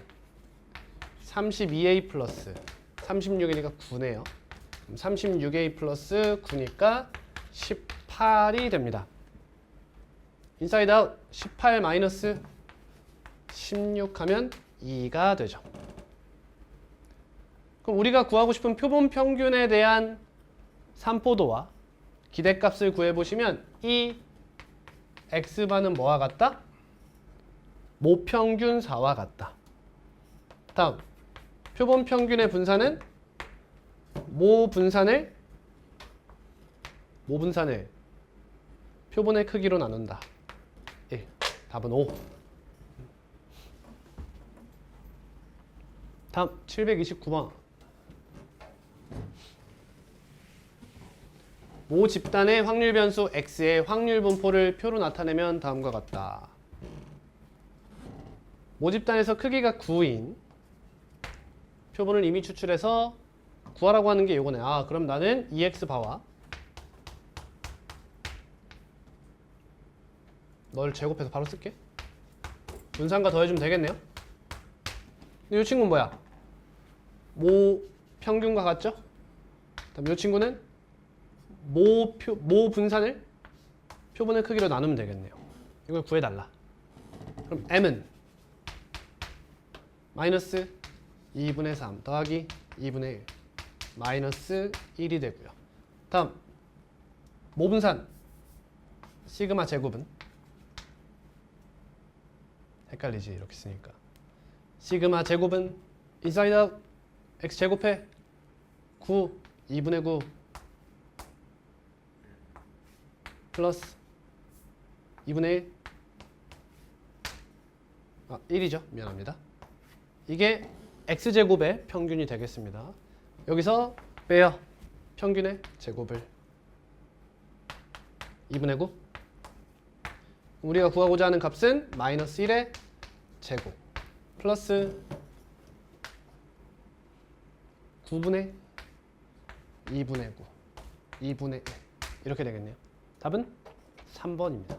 32a 플러스 36이니까 9네요. 36a 플러스 9니까 18이 됩니다. 인사이드 아웃 18 마이너스 16 하면 2가 되죠. 그럼 우리가 구하고 싶은 표본 평균에 대한 산포도와 기대값을 구해보시면 이 x반은 뭐와 같다? 모평균 4와 같다. 다음 표본 평균의 분산은 모분산을 표본의 크기로 나눈다. 1. 답은 5. 다음 729번. 모 집단의 확률 변수 x의 확률 분포를 표로 나타내면 다음과 같다. 모 집단에서 크기가 9인 표본을 이미 추출해서 구하라고 하는 게 이거네. 아, 그럼 나는 2x 바와 널 제곱해서 바로 쓸게. 분산과 더해주면 되겠네요. 근데 이 친구는 뭐야? 모 평균과 같죠? 그다음 이 친구는 모 분산을 표본의 크기로 나누면 되겠네요. 이걸 구해달라. 그럼 m은 마이너스 2분의 3 더하기 2분의 1 마이너스 1이 되고요. 다음 모분산 시그마 제곱은 헷갈리지 이렇게 쓰니까 시그마 제곱은 인사이드 아웃 x 제곱해 9 2분의 9 플러스 2분의 1 1이죠. 미안합니다. 이게 x제곱의 평균이 되겠습니다. 여기서 빼요. 평균의 제곱을 2분의 9 우리가 구하고자 하는 값은 마이너스 1의 제곱 플러스 9분의 2분의 9 2분의 1 이렇게 되겠네요. 답은 3번입니다.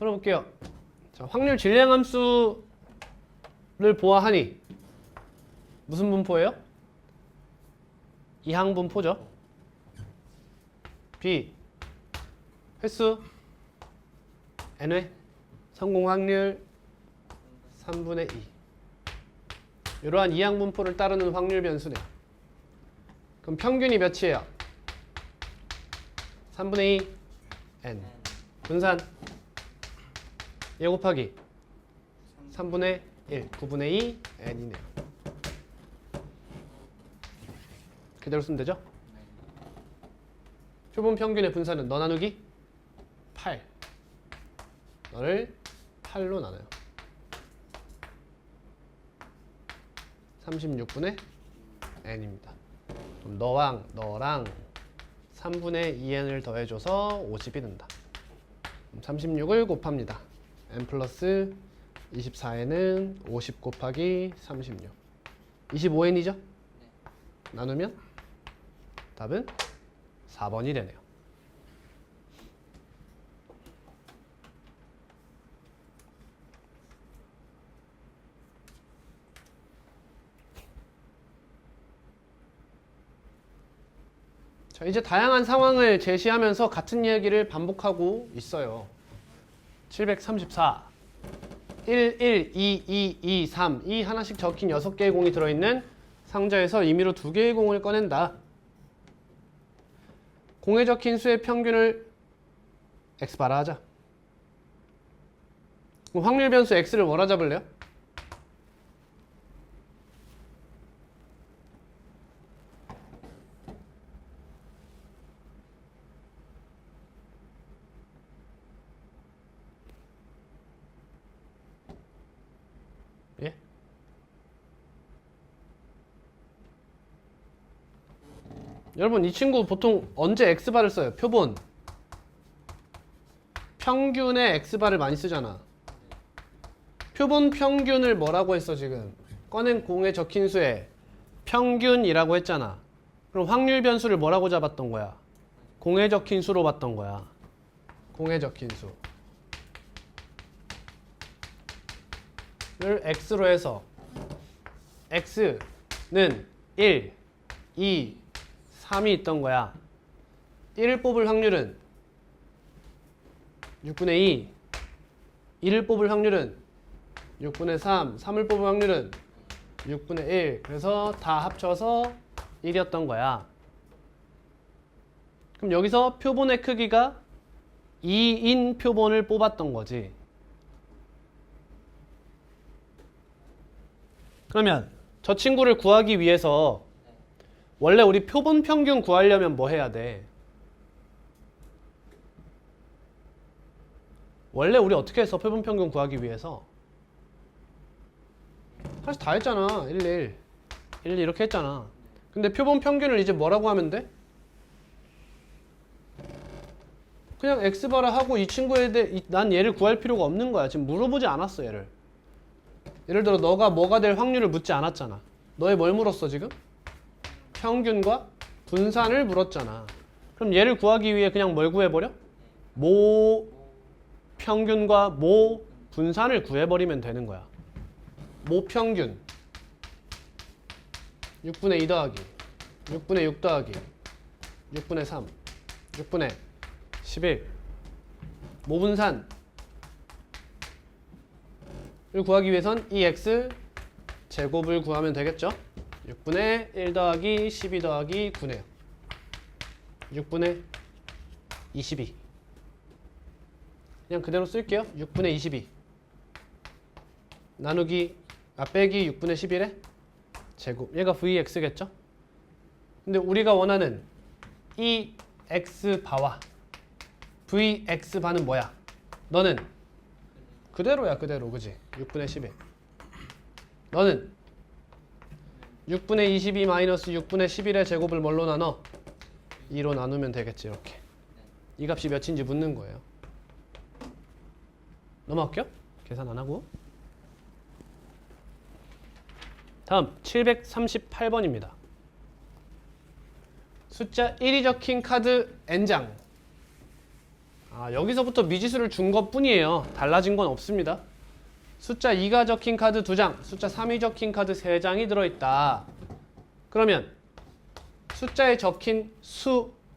풀어볼게요. 자, 확률 질량함수를 보아하니 무슨 분포예요? 이항분포죠. B 횟수 n회 성공 확률 3분의 2 이러한 이항분포를 따르는 확률 변수네요. 그럼 평균이 몇이에요? 3분의 2 n 분산 얘 곱하기 3분의 1, 9분의 2 n이네요. 그대로 쓰면 되죠? 표본 평균의 분산은 너 나누기 8. 너를 8로 나눠요. 36분의 n입니다. 그럼 너랑 3분의 2n을 더해줘서 50이 된다. 36을 곱합니다. n 플러스 24n은 50 곱하기 36. 25n이죠? 나누면 답은 4번이 되네요. 자, 이제 다양한 상황을 제시하면서 같은 이야기를 반복하고 있어요. 734 1, 1, 2, 2, 2, 3 이 하나씩 적힌 6개의 공이 들어있는 상자에서 임의로 2개의 공을 꺼낸다. 공에 적힌 수의 평균을 x바라 하자. 그럼 확률 변수 x를 뭐라 잡을래요? 예? 여러분 이 친구 보통 언제 x바를 써요? 표본 평균에 x바를 많이 쓰잖아. 표본 평균을 뭐라고 했어 지금? 꺼낸 공에 적힌 수의 평균이라고 했잖아. 그럼 확률 변수를 뭐라고 잡았던 거야? 공에 적힌 수로 봤던 거야. 공에 적힌 수를 x로 해서 x는 1, 2, 3이 있던 거야. 1을 뽑을 확률은 6분의 2, 1을 뽑을 확률은 6분의 3, 3을 뽑을 확률은 6분의 1. 그래서 다 합쳐서 1이었던 거야. 그럼 여기서 표본의 크기가 2인 표본을 뽑았던 거지. 그러면 저 친구를 구하기 위해서 원래 우리 표본 평균 구하려면 뭐 해야 돼? 원래 우리 어떻게 했어? 표본 평균 구하기 위해서 사실 다 했잖아. 1, 1, 1 이렇게 했잖아. 근데 표본 평균을 이제 뭐라고 하면 돼? 그냥 x바라 하고 이 친구에 대해 난 얘를 구할 필요가 없는 거야. 지금 물어보지 않았어 얘를. 예를 들어 너가 뭐가 될 확률을 묻지 않았잖아. 너의 뭘 물었어 지금? 평균과 분산을 물었잖아. 그럼 얘를 구하기 위해 그냥 뭘 구해버려? 모 평균과 모 분산을 구해버리면 되는 거야. 모 평균 6분의 2 더하기 6분의 6 더하기 6분의 3 6분의 11 모 분산을 구하기 위해선 이 x 제곱을 구하면 되겠죠? 6분의 1 더하기 12 더하기 9네요. 6분의 22 그냥 그대로 쓸게요. 6분의 22 나누기 빼기 6분의 11의 제곱 얘가 vx겠죠? 근데 우리가 원하는 이 x바와 vx바는 뭐야? 너는 그대로야 그대로 그지? 6분의 11 너는 6분의 22 마이너스 6분의 11의 제곱을 뭘로 나눠? 2로 나누면 되겠지 이렇게. 이 값이 몇인지 묻는 거예요. 넘어갈게요. 계산 안 하고. 다음 738번입니다. 숫자 1이 적힌 카드 n장. 여기서부터 미지수를 준 것뿐이에요. 달라진 건 없습니다. 숫자 2가 적힌 카드 2장, 숫자 3이 적힌 카드 3장이 들어있다. 그러면 숫자에 적힌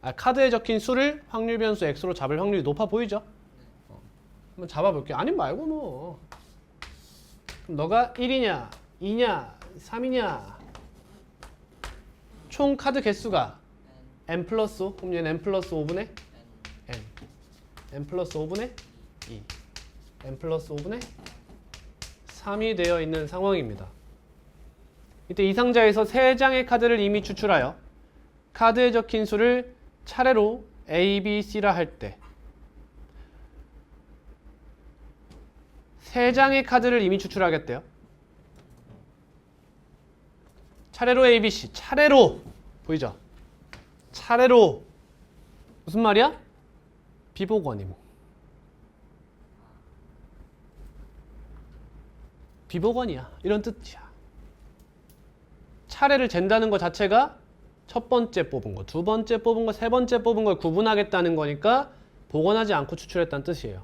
카드에 적힌 수를 확률 변수 x로 잡을 확률이 높아 보이죠? 한번 잡아볼게요. 아님 말고 뭐. 그럼 너가 1이냐, 2냐, 3이냐. 총 카드 개수가 n 플러스 5. 그럼 얘는 n 플러스 5분의 n. n 플러스 5분의 2. n 플러스 5분의 3이 되어 있는 상황입니다. 이때 이 상자에서 3장의 카드를 이미 추출하여 카드에 적힌 수를 차례로 A, B, C라 할 때 3장의 카드를 이미 추출하겠대요. 차례로 A, B, C. 차례로. 보이죠? 차례로. 무슨 말이야? 비보건임. 비보건이야. 이런 뜻이야. 차례를 잰다는 것 자체가 첫 번째 뽑은 거, 두 번째 뽑은 거, 세 번째 뽑은 걸 구분하겠다는 거니까 복원하지 않고 추출했다는 뜻이에요.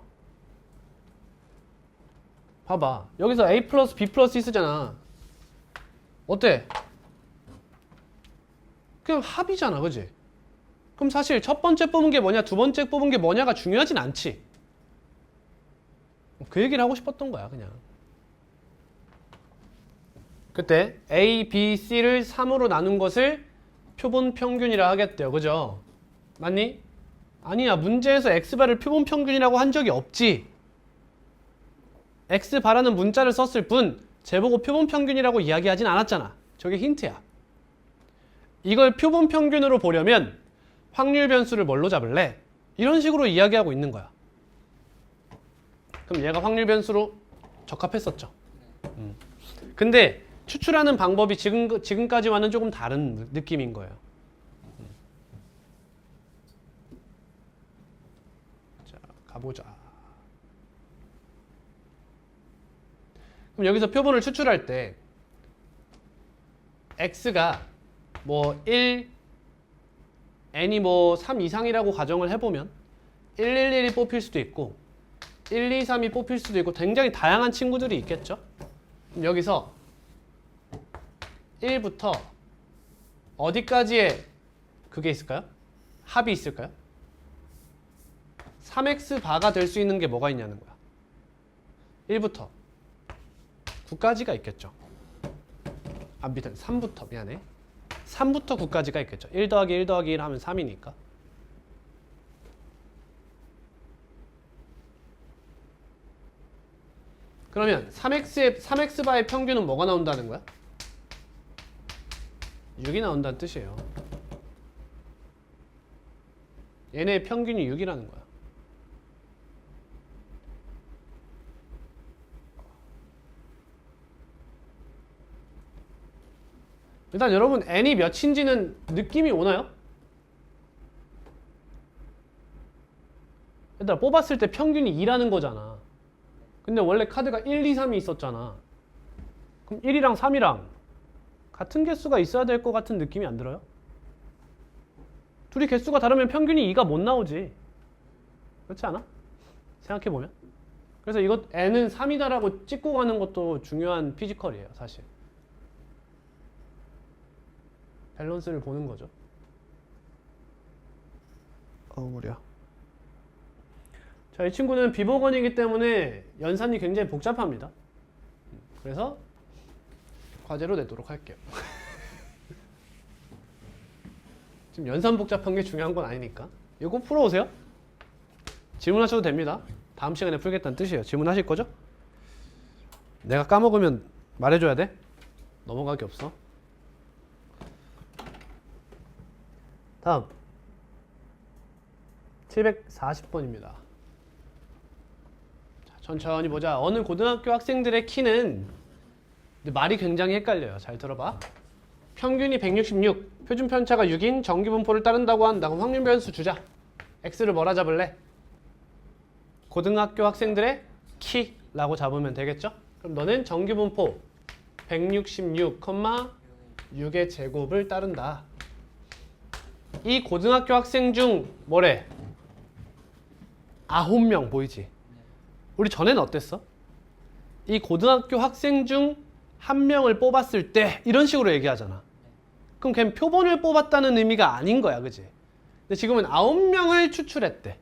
봐봐. 여기서 A 플러스 B 플러스 C 쓰잖아. 어때? 그냥 합이잖아. 그지? 그럼 사실 첫 번째 뽑은 게 뭐냐, 두 번째 뽑은 게 뭐냐가 중요하진 않지. 그 얘기를 하고 싶었던 거야. 그냥. 그때 A, B, C를 3으로 나눈 것을 표본 평균이라 하겠대요. 그죠? 맞니? 아니야. 문제에서 X바를 표본 평균이라고 한 적이 없지. X바라는 문자를 썼을 뿐 제보고 표본 평균이라고 이야기하진 않았잖아. 저게 힌트야. 이걸 표본 평균으로 보려면 확률 변수를 뭘로 잡을래? 이런 식으로 이야기하고 있는 거야. 그럼 얘가 확률 변수로 적합했었죠. 근데 추출하는 방법이 지금까지와는 조금 다른 느낌인 거예요. 자, 가보자. 그럼 여기서 표본을 추출할 때 x가 뭐 1, n이 뭐 3 이상이라고 가정을 해보면 111이 뽑힐 수도 있고 1, 2, 3이 뽑힐 수도 있고 굉장히 다양한 친구들이 있겠죠. 그럼 여기서 1부터 어디까지의 그게 있을까요? 합이 있을까요? 3x 바가 될 수 있는 게 뭐가 있냐는 거야. 1부터 9까지가 있겠죠. 아, 밑에 3부터 미안해. 3부터 9까지가 있겠죠. 1 더하기 1 더하기 1 하면 3이니까. 그러면 3x바의 평균은 뭐가 나온다는 거야? 6이 나온다는 뜻이에요. 얘네의 평균이 6이라는 거야. 일단 여러분 n이 몇인지는 느낌이 오나요? 일단 뽑았을 때 평균이 2라는 거잖아. 근데 원래 카드가 1, 2, 3이 있었잖아. 그럼 1이랑 3이랑 같은 개수가 있어야 될 것 같은 느낌이 안 들어요? 둘이 개수가 다르면 평균이 2가 못 나오지. 그렇지 않아? 생각해보면. 그래서 이것 n은 3이다라고 찍고 가는 것도 중요한 피지컬이에요. 사실. 밸런스를 보는 거죠. 머리야. 자, 이 친구는 비보건이기 때문에 연산이 굉장히 복잡합니다. 그래서 과제로 내도록 할게요. 지금 연산 복잡한 게 중요한 건 아니니까. 이거 풀어오세요. 질문하셔도 됩니다. 다음 시간에 풀겠다는 뜻이에요. 질문하실 거죠? 내가 까먹으면 말해줘야 돼. 넘어가기 없어. 다음 740번입니다. 자, 천천히 보자. 어느 고등학교 학생들의 키는 말이 굉장히 헷갈려요. 잘 들어봐. 평균이 166, 표준 편차가 6인 정규분포를 따른다고 한다고 확률 변수 주자. x를 뭐라 잡을래? 고등학교 학생들의 키라고 잡으면 되겠죠? 그럼 너는 정규분포 166,6의 제곱을 따른다. 이 고등학교 학생 중 뭐래? 9명 보이지? 우리 전에는 어땠어? 이 고등학교 학생 중 1명을 뽑았을 때 이런 식으로 얘기하잖아. 그럼 걔는 표본을 뽑았다는 의미가 아닌 거야. 그지? 근데 지금은 9명을 추출했대.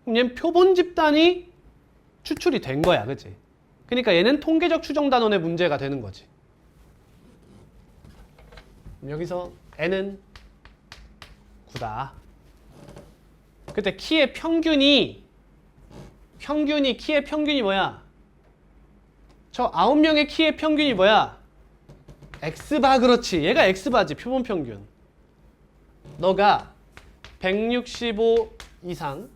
그럼 얘는 표본 집단이 추출이 된 거야. 그지? 그러니까 얘는 통계적 추정 단원의 문제가 되는 거지. 여기서 n은 9다. 그때 키의 평균이 평균이 키의 평균이 뭐야? 저 9명의 키의 평균이 뭐야? X바. 그렇지. 얘가 X바지. 표본 평균. 너가 165 이상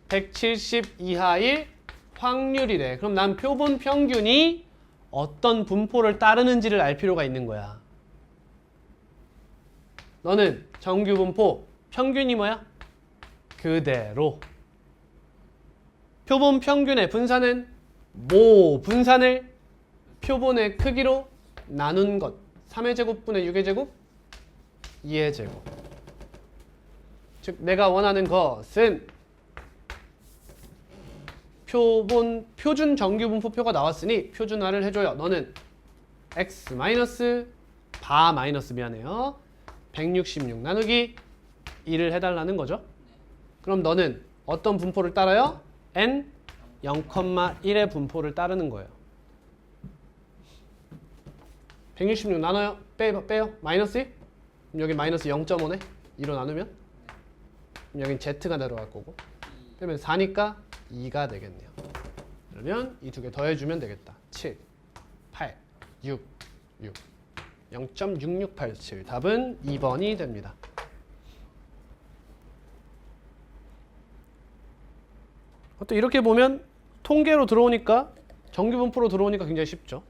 170 이하일 확률이래. 그럼 난 표본 평균이 어떤 분포를 따르는지를 알 필요가 있는 거야. 너는 정규 분포 평균이 뭐야? 그대로. 표본 평균의 분산은 모 분산을 표본의 크기로 나눈 것. 3의 제곱분의 6의 제곱, 2의 제곱. 즉 내가 원하는 것은 표준 정규 분포표가 나왔으니 표준화를 해줘요. 너는 x 마이너스 바 마이너스 미안해요. 166 나누기 2를 해달라는 거죠. 그럼 너는 어떤 분포를 따라요? n 0,1의 분포를 따르는 거예요. 166 나눠요? 빼요? 마이너스 1? 그럼 여기 마이너스 0.5네? 2로 나누면? 그럼 여긴 z가 내려갈 거고 빼면 4니까 2가 되겠네요. 그러면 이 두 개 더해주면 되겠다. 7, 8, 6, 6 0.6687 답은 2번이 됩니다. 또 이렇게 보면 통계로 들어오니까 정규 분포로 들어오니까 굉장히 쉽죠.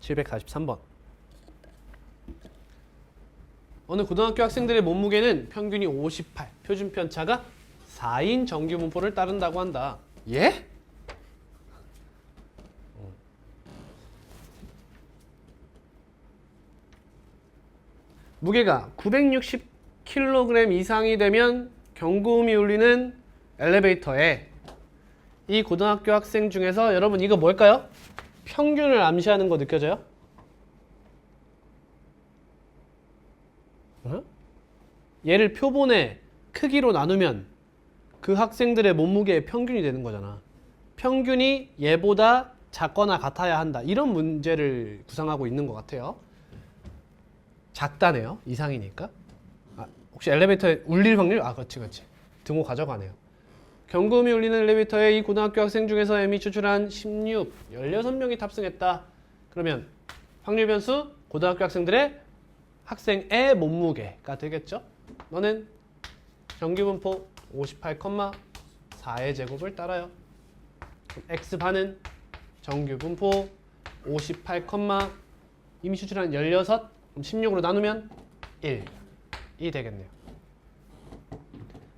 (743번) 어느 고등학교 학생들의 몸무게는 평균이 58, 표준 편차가 4인 정규 분포를 따른다고 한다. 예? 무게가 960kg 이상이 되면 경고음이 울리는 엘리베이터에 이 고등학교 학생 중에서 여러분 이거 뭘까요? 평균을 암시하는 거 느껴져요? 얘를 표본의 크기로 나누면 그 학생들의 몸무게의 평균이 되는 거잖아. 평균이 얘보다 작거나 같아야 한다. 이런 문제를 구상하고 있는 것 같아요. 작다네요. 이상이니까. 혹시 엘리베이터에 울릴 확률? 그렇지. 등호 가져가네요. 경고음이 울리는 엘리베이터에 이 고등학교 학생 중에서 M이 추출한 16명이 탑승했다. 그러면 확률 변수 고등학교 학생들의 학생의 몸무게가 되겠죠. 너는 정규분포 58,4의 제곱을 따라요. X반은 정규분포 58, 이미 추출한 16, 그럼 16으로 나누면 1이 되겠네요.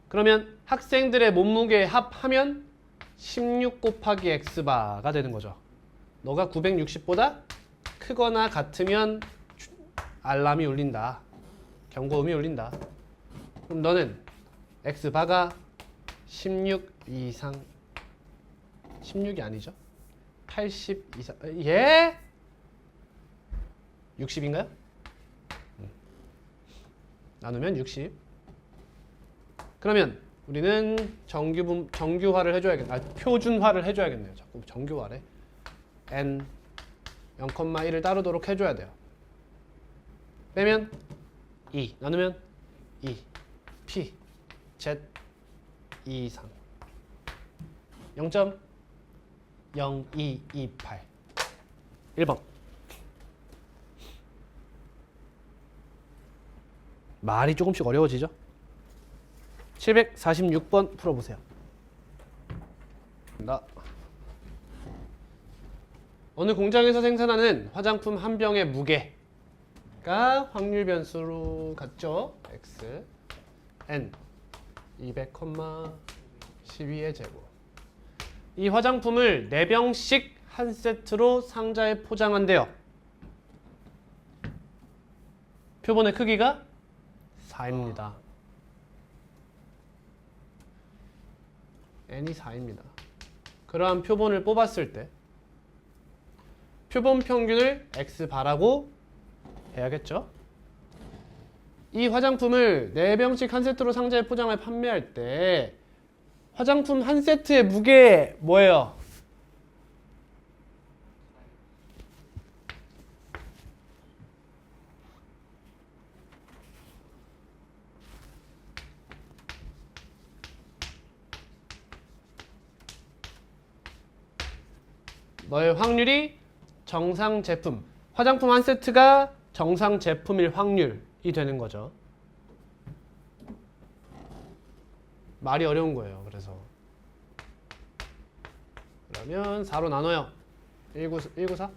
그러면 학생들의 몸무게 합하면 16 곱하기 X바가 되는 거죠. 너가 960보다 크거나 같으면 알람이 울린다. 경고음이 울린다. 그럼 너는 X바가 16 이상 16이 아니죠? 80 이상 예? 60인가요? 나누면 60. 그러면 우리는 정규화를 해줘야겠네. 표준화를 해줘야겠네요. 자꾸 정규화래. n 0,1을 따르도록 해줘야 돼요. 빼면 2 나누면 2 p z 2 이상 0.0228 1번. 말이 조금씩 어려워지죠? 746번 풀어보세요. 어느 공장에서 생산하는 화장품 한 병의 무게가 확률 변수로 같죠? x n 200, 12의 제곱. 이 화장품을 4병씩 한 세트로 상자에 포장한대요. 표본의 크기가 4입니다. n이 4입니다. 그러한 표본을 뽑았을 때 표본 평균을 x바라고 해야겠죠? 이 화장품을 4병씩 한 세트로 상자에 포장해 판매할 때 화장품 한 세트의 무게 뭐예요? 너의 확률이 정상 제품. 화장품 한 세트가 정상 제품일 확률이 되는 거죠. 말이 어려운 거예요. 그래서 그러면 4로 나눠요. 194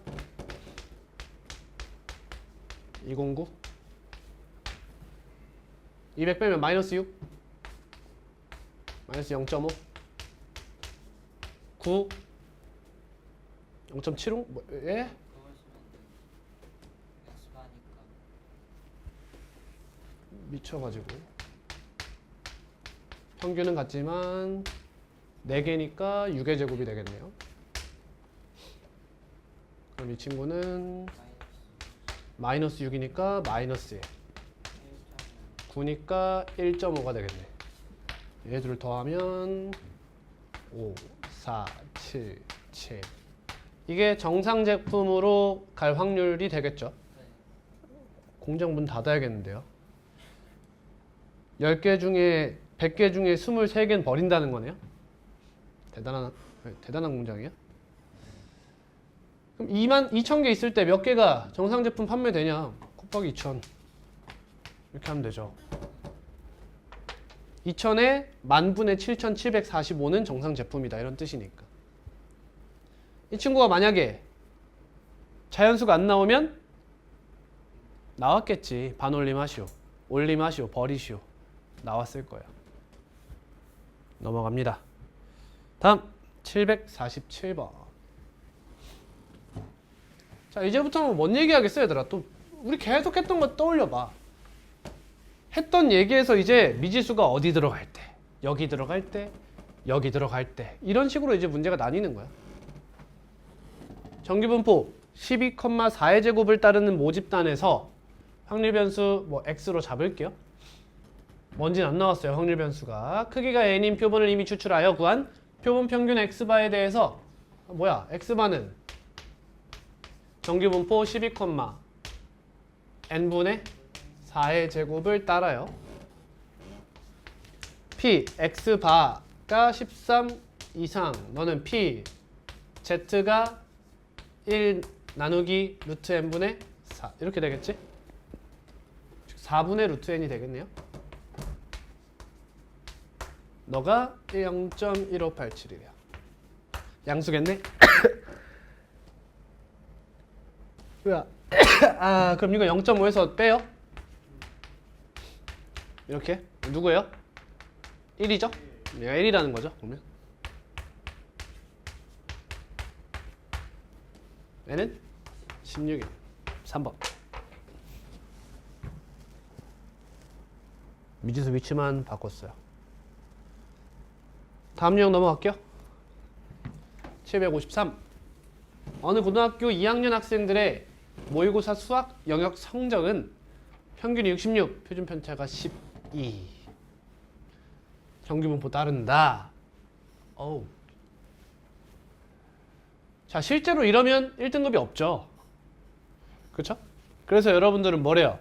209 200 빼면 마이너스 6 마이너스 0.5 9 0.75 뭐, 예? 미쳐가지고 평균은 같지만 4개니까 6의 제곱이 되겠네요. 그럼 이 친구는 마이너스 6이니까 마이너스 1 9니까 1.5가 되겠네. 얘들을 더하면 5, 4, 7, 7 이게 정상 제품으로 갈 확률이 되겠죠. 공장 문 닫아야겠는데요. 10개 중에 100개 중에 23개는 버린다는 거네요. 대단한 공장이야. 그럼 2,000개 있을 때 몇 개가 정상 제품 판매되냐? 곱하기 2,000 이렇게 하면 되죠. 2,000에 10,000분의 7,745는 정상 제품이다 이런 뜻이니까. 이 친구가 만약에 자연수가 안 나오면 나왔겠지. 반올림하시오, 올림하시오, 버리시오. 나왔을 거야. 넘어갑니다. 다음 747번. 자, 이제부터는 뭔 얘기하겠어요, 얘들아? 또 우리 계속 했던 거 떠올려봐. 했던 얘기에서 이제 미지수가 어디 들어갈 때, 여기 들어갈 때, 여기 들어갈 때 이런 식으로 이제 문제가 나뉘는 거야. 정규분포 12,4의 제곱을 따르는 모집단에서 확률 변수 뭐 x로 잡을게요. 뭔지는 안 나왔어요. 확률 변수가 크기가 n인 표본을 이미 추출하여 구한 표본 평균 x바에 대해서 뭐야? x바는 정규분포 12, n분의 4의 제곱을 따라요. p x바가 13 이상 너는 p z가 1 나누기 루트 n분의 4 이렇게 되겠지? 4분의 루트 n이 되겠네요. 너가 0.1587이래요. 양수겠네? 뭐야? 아, 그럼 이거 0.5에서 빼요? 이렇게? 누구예요? 1이죠? 얘가 1이라는 거죠, 그러면. 얘는 16이에요. 3번. 미지수 위치만 바꿨어요. 다음 유형 넘어갈게요. 753. 어느 고등학교 2학년 학생들의 모의고사 수학 영역 성적은 평균이 66, 표준 편차가 12. 정규분포 따른다. 어우. 자, 실제로 이러면 1등급이 없죠. 그렇죠? 그래서 여러분들은 뭐래요?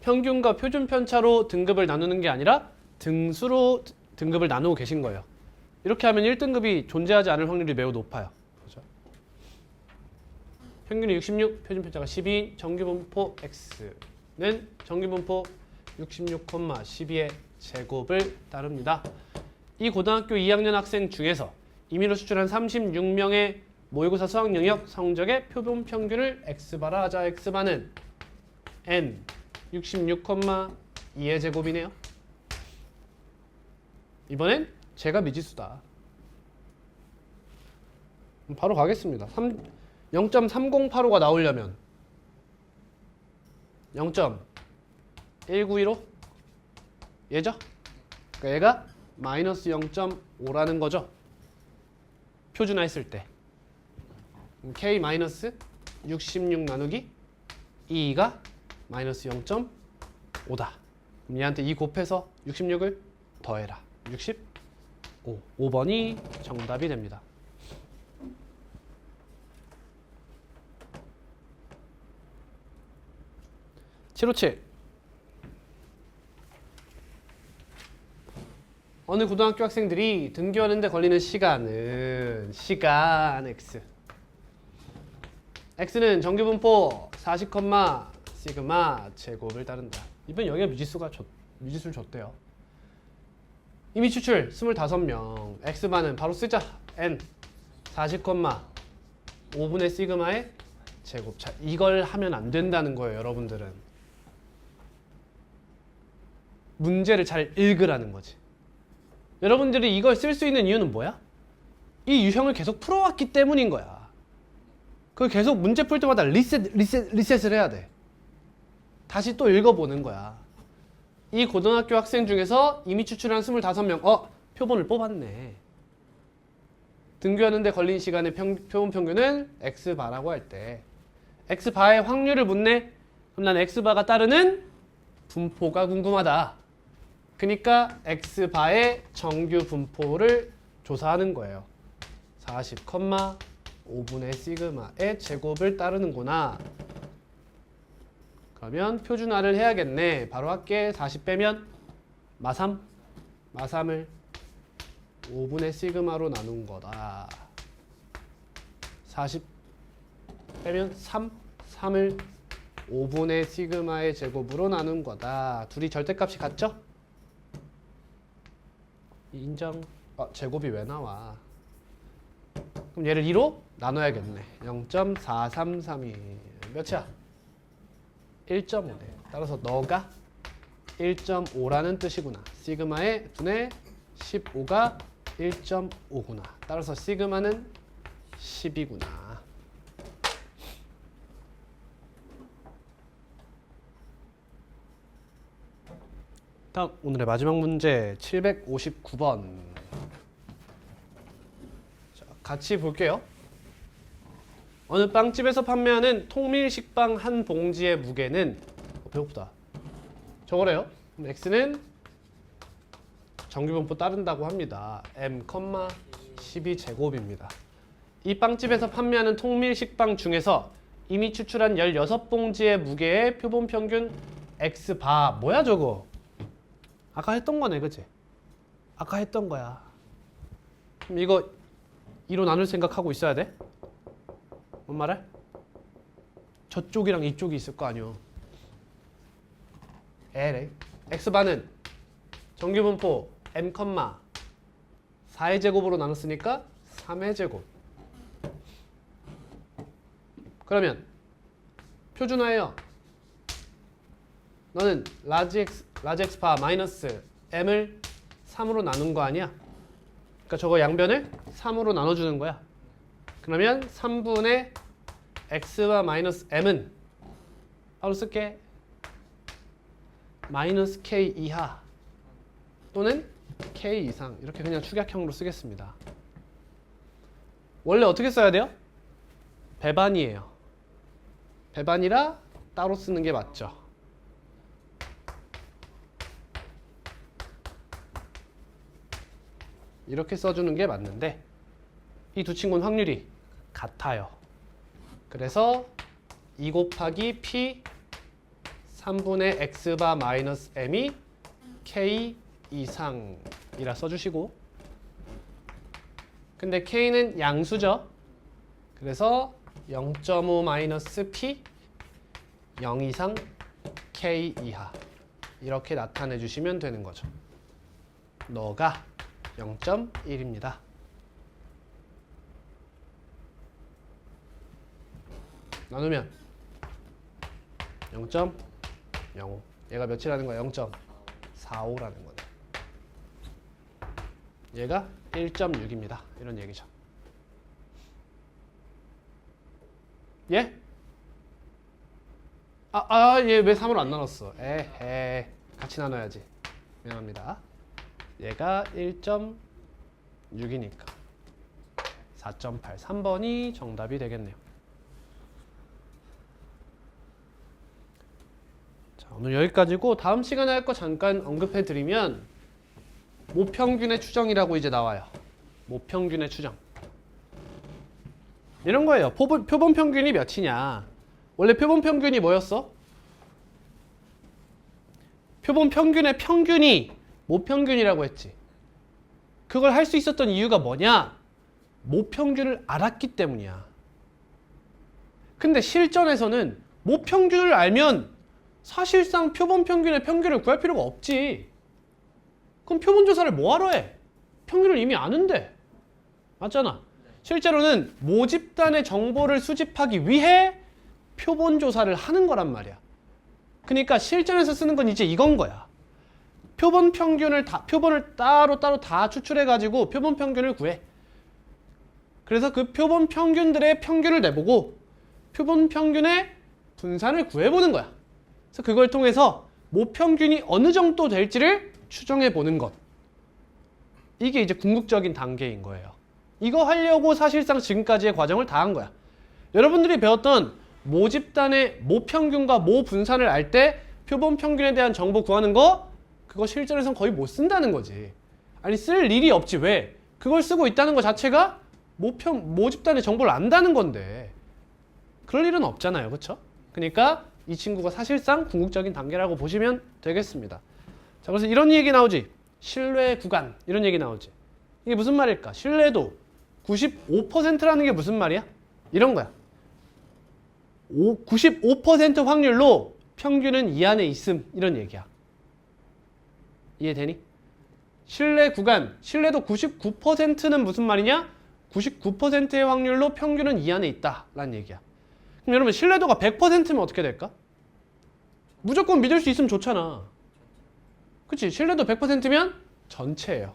평균과 표준 편차로 등급을 나누는 게 아니라 등수로 등급을 나누고 계신 거예요. 이렇게 하면 1등급이 존재하지 않을 확률이 매우 높아요. 그렇죠? 평균이 66, 표준 편차가 12, 정규분포 x는 정규분포 66, 12의 제곱을 따릅니다. 이 고등학교 2학년 학생 중에서 임의로 추출한 36명의 모의고사 수학 영역 성적의 표본 평균을 x바라 하자. x바는 n 66, 2의 제곱이네요. 이번엔 제가 미지수다. 바로 가겠습니다. 0.3085가 나오려면 0.192로 얘죠? 그러니까 얘가 마이너스 0.5라는 거죠. 표준화했을 때 k 마이너스 66 나누기 2가 마이너스 0.5다. 그럼 얘한테 2 곱해서 66을 더해라. 65. 5번이 정답이 됩니다. 757. 어느 고등학교 학생들이 등교하는데 걸리는 시간은 시간 x. x는 정규분포 40, 시그마 제곱을 따른다. 이번 여기가 미지수를 줬대요. 이미 추출 25명. x반은 바로 쓰자. n 40, 5분의 시그마의 제곱. 자, 이걸 하면 안 된다는 거예요, 여러분들은. 문제를 잘 읽으라는 거지. 여러분들이 이걸 쓸 수 있는 이유는 뭐야? 이 유형을 계속 풀어왔기 때문인 거야. 그걸 계속 문제 풀 때마다 리셋을 해야 돼. 다시 또 읽어보는 거야. 이 고등학교 학생 중에서 이미 추출한 25명, 표본을 뽑았네. 등교하는데 걸린 시간의 표본 평균은 x바라고 할 때 x바의 확률을 묻네. 그럼 난 x바가 따르는 분포가 궁금하다. 그러니까 x바의 정규 분포를 조사하는 거예요. 40, 5분의 시그마의 제곱을 따르는구나. 그러면 표준화를 해야겠네. 바로 할게. 40 빼면 마3. 마3을 5분의 시그마로 나눈 거다. 40 빼면 3. 3을 5분의 시그마의 제곱으로 나눈 거다. 둘이 절대값이 같죠? 인정. 제곱이 왜 나와? 그럼 얘를 2로 나눠야겠네. 0.433이 몇이야? 1.5네. 따라서 너가 1.5라는 뜻이구나. 시그마의 분의 15가 1.5구나. 따라서 시그마는 10이구나. 다음 오늘의 마지막 문제 759번. 자, 같이 볼게요. 어느 빵집에서 판매하는 통밀식빵 한 봉지의 무게는 배고프다. 저거래요. x는 정규분포 따른다고 합니다. m, 12제곱입니다. 이 빵집에서 판매하는 통밀식빵 중에서 이미 추출한 16봉지의 무게의 표본 평균 x바. 뭐야 저거? 아까 했던 거네, 그치? 아까 했던 거야. 그럼 이거 2로 나눌 생각하고 있어야 돼? 뭔 말해? 저쪽이랑 이쪽이 있을 거 아니오. 에레. x바는 정규분포 m, 4의 제곱으로 나눴으니까 3의 제곱. 그러면 표준화해요. 너는 라지 x바 마이너스 m을 3으로 나눈 거 아니야? 그러니까 저거 양변을 3으로 나눠주는 거야. 그러면 3분의 x바 마이너스 m은 바로 쓸게. 마이너스 k 이하 또는 k 이상. 이렇게 그냥 축약형으로 쓰겠습니다. 원래 어떻게 써야 돼요? 배반이에요. 배반이라 따로 쓰는 게 맞죠. 이렇게 써주는 게 맞는데 이 두 친구는 확률이 같아요. 그래서 2 곱하기 p 3분의 x바 마이너스 m이 k 이상이라 써주시고, 근데 k는 양수죠. 그래서 0.5 마이너스 p 0 이상 k 이하 이렇게 나타내 주시면 되는 거죠. 너가 0.1입니다. 나누면 0.05. 얘가 몇이라는 거야? 0.45라는 거네. 얘가 1.6입니다. 이런 얘기죠. 예? 얘 왜 3으로 안 나눴어? 에헤. 같이 나눠야지. 미안합니다. 얘가 1.6이니까 4.8. 3번이 정답이 되겠네요. 자, 오늘 여기까지고 다음 시간에 할 거 잠깐 언급해 드리면 모평균의 추정이라고 이제 나와요. 모평균의 추정. 이런 거예요. 표본 평균이 몇이냐. 원래 표본 평균이 뭐였어? 표본 평균의 평균이 모평균이라고 했지. 그걸 할 수 있었던 이유가 뭐냐? 모평균을 알았기 때문이야. 근데 실전에서는 모평균을 알면 사실상 표본 평균의 평균을 구할 필요가 없지. 그럼 표본 조사를 뭐하러 해? 평균을 이미 아는데. 맞잖아. 실제로는 모집단의 정보를 수집하기 위해 표본 조사를 하는 거란 말이야. 그러니까 실전에서 쓰는 건 이제 이건 거야. 표본 평균을 표본을 따로 다 추출해 가지고 표본 평균을 구해. 그래서 그 표본 평균들의 평균을 내보고 표본 평균의 분산을 구해보는 거야. 그래서 그걸 통해서 모평균이 어느 정도 될지를 추정해 보는 것. 이게 이제 궁극적인 단계인 거예요. 이거 하려고 사실상 지금까지의 과정을 다 한 거야. 여러분들이 배웠던 모집단의 모평균과 모분산을 알 때 표본 평균에 대한 정보 구하는 거, 그거 실전에선 거의 못 쓴다는 거지. 아니, 쓸 일이 없지. 왜? 그걸 쓰고 있다는 것 자체가 모집단의 정보를 안다는 건데 그럴 일은 없잖아요. 그렇죠? 그러니까 이 친구가 사실상 궁극적인 단계라고 보시면 되겠습니다. 자, 그래서 이런 얘기 나오지. 신뢰 구간 이런 얘기 나오지. 이게 무슨 말일까? 신뢰도 95%라는 게 무슨 말이야? 이런 거야. 95% 확률로 평균은 이 안에 있음 이런 얘기야. 이해되니? 신뢰 구간, 신뢰도 99%는 무슨 말이냐? 99%의 확률로 평균은 이 안에 있다라는 얘기야. 그럼 여러분 신뢰도가 100%면 어떻게 될까? 무조건 믿을 수 있으면 좋잖아. 그치? 신뢰도 100%면 전체예요.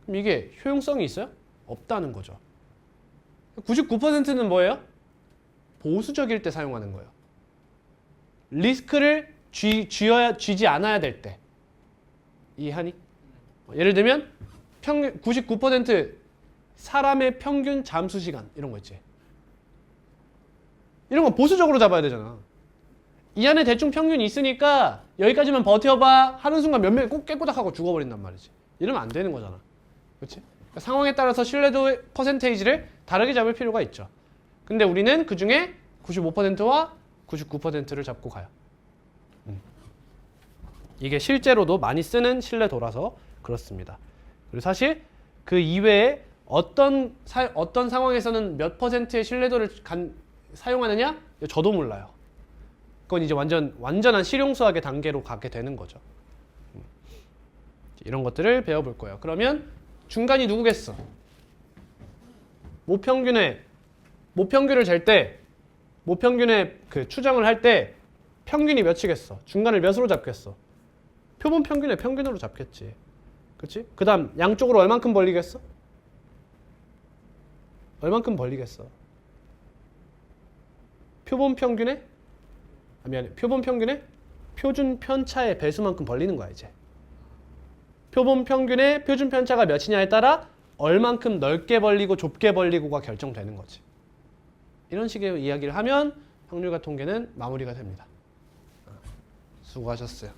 그럼 이게 효용성이 있어요? 없다는 거죠. 99%는 뭐예요? 보수적일 때 사용하는 거예요. 리스크를 쥐지 않아야 될 때. 이해하니? 예를 들면 99% 사람의 평균 잠수 시간 이런 거 있지. 이런 건 보수적으로 잡아야 되잖아. 이 안에 대충 평균이 있으니까 여기까지만 버텨봐 하는 순간 몇 명이 꼭 깨꼬닥하고 죽어버린단 말이지. 이러면 안 되는 거잖아. 그렇지? 그러니까 상황에 따라서 신뢰도 퍼센테이지를 다르게 잡을 필요가 있죠. 근데 우리는 그 중에 95%와 99%를 잡고 가요. 이게 실제로도 많이 쓰는 신뢰도라서 그렇습니다. 그리고 사실 그 이외에 어떤 상황에서는 몇 퍼센트의 신뢰도를 사용하느냐? 저도 몰라요. 그건 이제 완전한 실용수학의 단계로 가게 되는 거죠. 이런 것들을 배워볼 거예요. 그러면 중간이 누구겠어? 모평균을 잴 때, 모평균의 그 추정을 할 때 평균이 몇이겠어? 중간을 몇으로 잡겠어? 표본 평균의 평균으로 잡겠지. 그렇지? 그 다음 양쪽으로 얼만큼 벌리겠어? 얼만큼 벌리겠어? 표본 평균의 표준 편차의 배수만큼 벌리는 거야 이제. 표본 평균의 표준 편차가 몇이냐에 따라 얼만큼 넓게 벌리고 좁게 벌리고가 결정되는 거지. 이런 식의 이야기를 하면 확률과 통계는 마무리가 됩니다. 수고하셨어요.